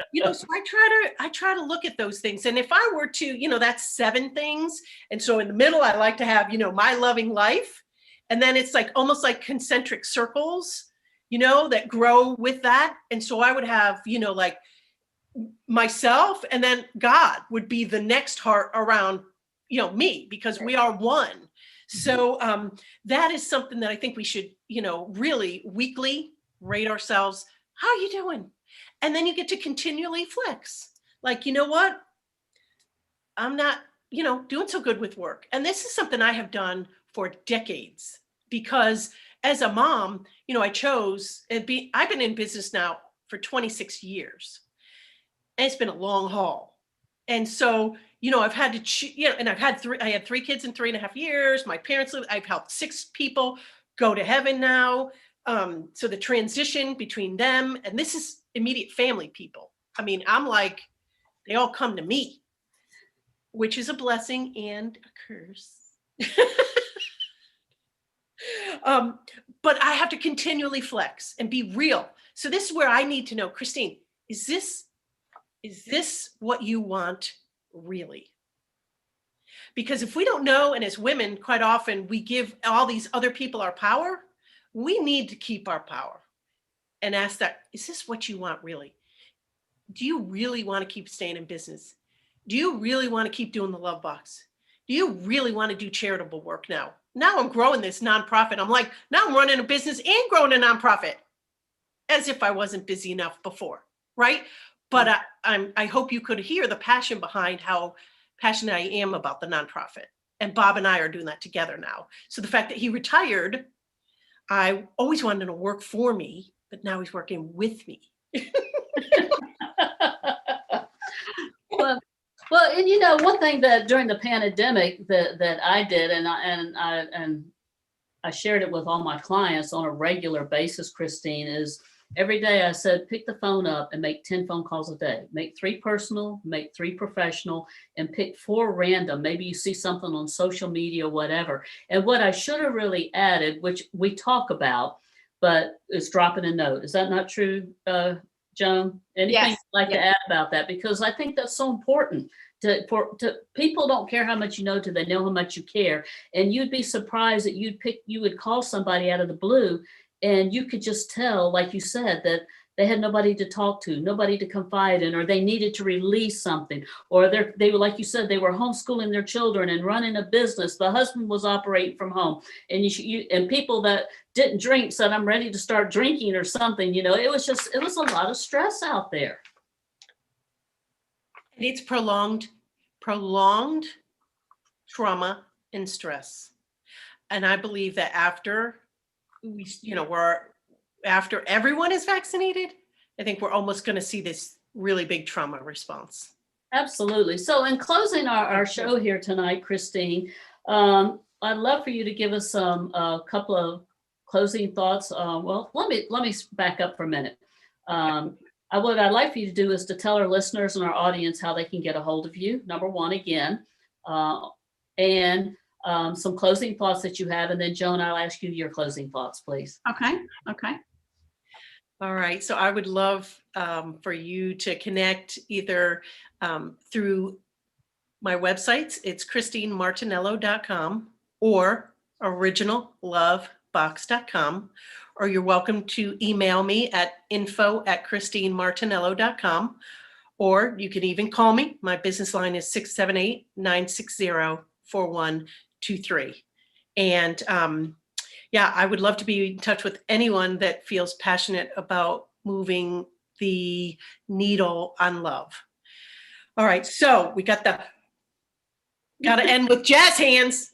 I try to look at those things. And if I were to, that's 7 things. And so in the middle, I like to have, my loving life. And then it's like almost like concentric circles, that grow with that. And so I would have, like myself, and then God would be the next heart around, me, because we are one. So that is something that I think we should, really weekly rate ourselves. How are you doing? And then you get to continually flex. Like, you know what? I'm not, doing so good with work. And this is something I have done for decades, because as a mom, I've been in business now for 26 years. And it's been a long haul. And so, I've had to, and I had 3 kids in 3.5 years. My parents lived, I've helped 6 people go to heaven now. So the transition between them, and this is immediate family people. I mean, I'm like, they all come to me, which is a blessing and a curse. But I have to continually flex and be real. So this is where I need to know, Christine, is this what you want really? Because if we don't know, and as women, quite often we give all these other people our power, we need to keep our power and ask that, is this what you want really? Do you really want to keep staying in business? Do you really want to keep doing the love box? Do you really want to do charitable work now? Now I'm growing this nonprofit. I'm like, now I'm running a business and growing a nonprofit, as if I wasn't busy enough before, right? But I hope you could hear the passion behind how passionate I am about the nonprofit. And Bob and I are doing that together now. So the fact that he retired, I always wanted him to work for me, but now he's working with me. Well, and one thing that during the pandemic that I did, and I shared it with all my clients on a regular basis, Christine, is every day I said, pick the phone up and make 10 phone calls a day. Make 3 personal, make 3 professional, and pick 4 random. Maybe you see something on social media, whatever. And what I should have really added, which we talk about, but is dropping a note. Is that not true, Joan? Anything Yes. you'd like to add about that? Because I think that's so important. To people don't care how much you know till they know how much you care. And you'd be surprised that you would call somebody out of the blue, and you could just tell, like you said, that they had nobody to talk to, nobody to confide in, or they needed to release something, or they were, like you said, they were homeschooling their children and running a business. The husband was operating from home, and and people that didn't drink said, I'm ready to start drinking or something. It was a lot of stress out there. And it's prolonged trauma and stress. And I believe that after after everyone is vaccinated, I think we're almost going to see this really big trauma response. Absolutely. So in closing our show here tonight, Christine, I'd love for you to give us a couple of closing thoughts. Well, let me back up for a minute. What I'd like for you to do is to tell our listeners and our audience how they can get a hold of you, number one, again, and some closing thoughts that you have. And then Joan, I'll ask you your closing thoughts, please. Okay. All right. So I would love for you to connect either through my websites. It's christinemartinello.com or originallovebox.com, or you're welcome to email me at info@christinemartinello.com, or you can even call me. My business line is 678-960-4123. And yeah, I would love to be in touch with anyone that feels passionate about moving the needle on love. All right, so we got to end with jazz hands.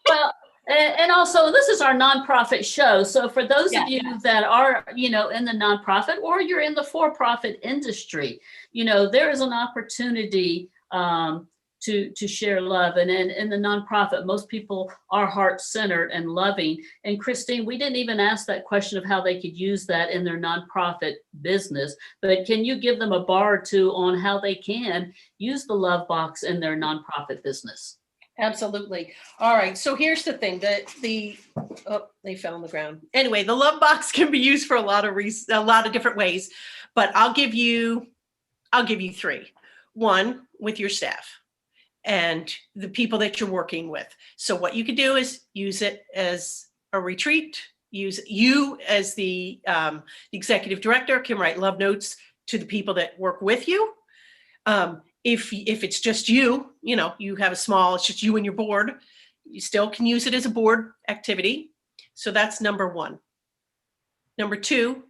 Well, and also this is our nonprofit show. So for those of you that are, in the nonprofit or you're in the for-profit industry, there is an opportunity to share love. And in the nonprofit, most people are heart-centered and loving. And Christine, we didn't even ask that question of how they could use that in their nonprofit business, but can you give them a bar or two on how they can use the love box in their nonprofit business? Absolutely. All right. So here's the thing that they fell on the ground. Anyway, the love box can be used for a lot of different ways, but I'll give you three. One, with your staff and the people that you're working with. So what you could do is use it as a retreat. Use you as the executive director can write love notes to the people that work with you. If it's just you have it's just you and your board, you still can use it as a board activity. So that's number one. Number two,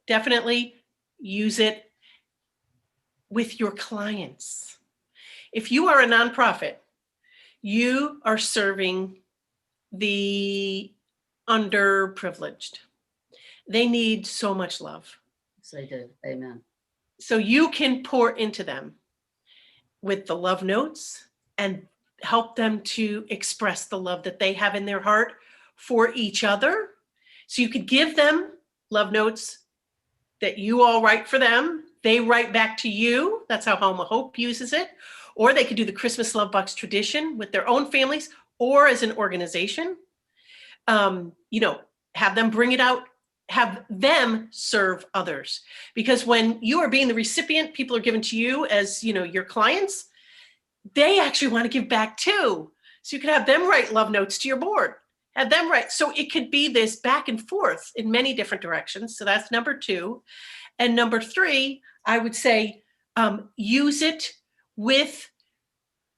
definitely use it with your clients. If you are a nonprofit, you are serving the underprivileged. They need so much love. Yes, they do. Amen. So you can pour into them with the love notes and help them to express the love that they have in their heart for each other. So you could give them love notes that you all write for them. They write back to you. That's how Home of Hope uses it. Or they could do the Christmas Love Box tradition with their own families or as an organization. Have them bring it out, have them serve others. Because when you are being the recipient, people are given to you as, your clients, they actually want to give back too. So you could have them write love notes to your board, have them write. So it could be this back and forth in many different directions. So that's number two. And number three, I would say, use it with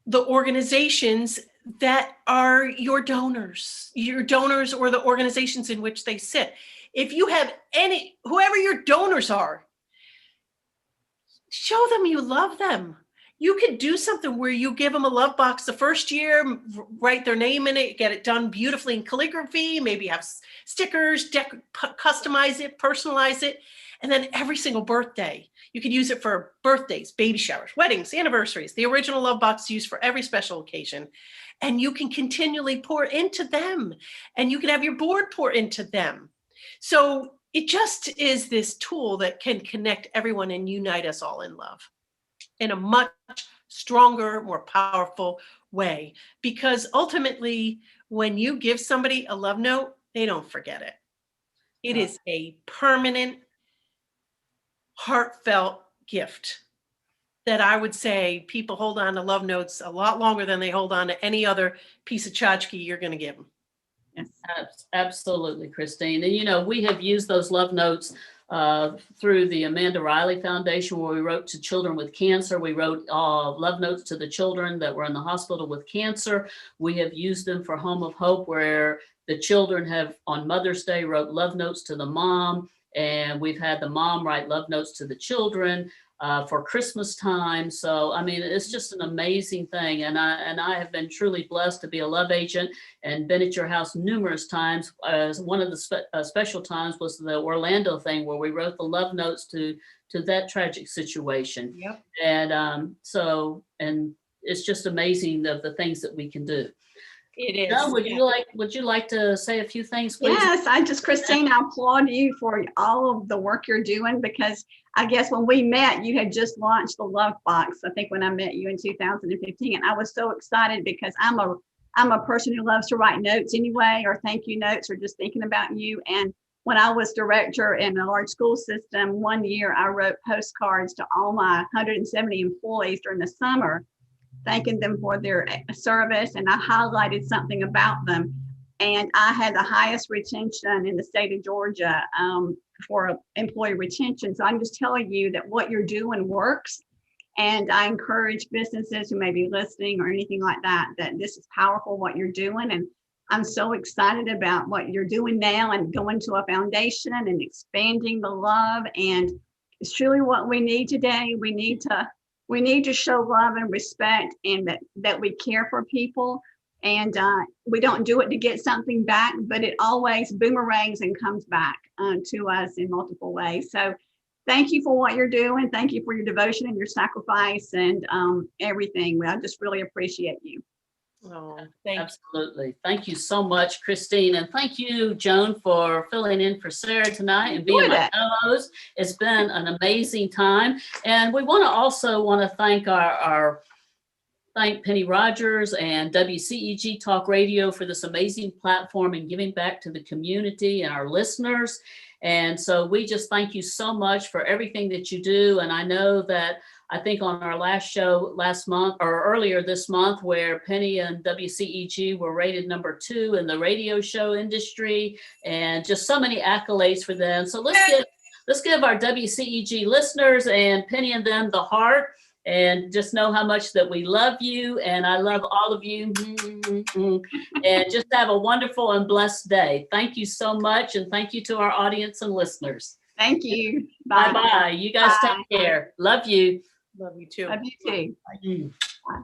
the organizations that are your donors or the organizations in which they sit. If you have whoever your donors are, show them you love them. You could do something where you give them a love box the first year, write their name in it, get it done beautifully in calligraphy, maybe have stickers, customize it, personalize it. And then every single birthday, you could use it for birthdays, baby showers, weddings, anniversaries, the original love box used for every special occasion. And you can continually pour into them, and you can have your board pour into them. So it just is this tool that can connect everyone and unite us all in love in a much stronger, more powerful way. Because ultimately, when you give somebody a love note, they don't forget it. It is a permanent, heartfelt gift that I would say people hold on to love notes a lot longer than they hold on to any other piece of tchotchke you're going to give them. Yes. Absolutely, Christine. And, we have used those love notes through the Amanda Riley Foundation, where we wrote to children with cancer. We wrote love notes to the children that were in the hospital with cancer. We have used them for Home of Hope, where the children have, on Mother's Day, wrote love notes to the mom. And we've had the mom write love notes to the children. for Christmas time. So, I mean, it's just an amazing thing. And I have been truly blessed to be a love agent and been at your house numerous times. One of the special times was the Orlando thing where we wrote the love notes to that tragic situation. Yep. And and it's just amazing the things that we can do. It is. Joan, would you like to say a few things, please? Yes, Christine, I applaud you for all of the work you're doing, because I guess when we met, you had just launched the Love Box. I think when I met you in 2015, and I was so excited because I'm a person who loves to write notes anyway, or thank you notes, or just thinking about you. And when I was director in a large school system, one year I wrote postcards to all my 170 employees during the summer, thanking them for their service, and I highlighted something about them. And I had the highest retention in the state of Georgia for employee retention. So I'm just telling you that what you're doing works. And I encourage businesses who may be listening or anything like that, that this is powerful what you're doing. And I'm so excited about what you're doing now and going to a foundation and expanding the love. And it's truly what we need today. We need to show love and respect, and that we care for people. And we don't do it to get something back, but it always boomerangs and comes back to us in multiple ways. So thank you for what you're doing. Thank you for your devotion and your sacrifice and everything. I just really appreciate you. Oh, thank you. Absolutely. Thank you so much, Christine. And thank you, Joan, for filling in for Sara tonight and being my co-host. It's been an amazing time. And we want to thank thank Penny Rogers and WCEG Talk Radio for this amazing platform and giving back to the community and our listeners. And so we just thank you so much for everything that you do. And I know that I think on our last show last month or earlier this month, where Penny and WCEG were rated number 2 in the radio show industry, and just so many accolades for them. So let's give our WCEG listeners and Penny and them the heart, and just know how much that we love you, and I love all of you. And just have a wonderful and blessed day. Thank you so much, and thank you to our audience and listeners. Thank you. Bye bye. You guys take care. Love you. Love you too. Love you too. Bye.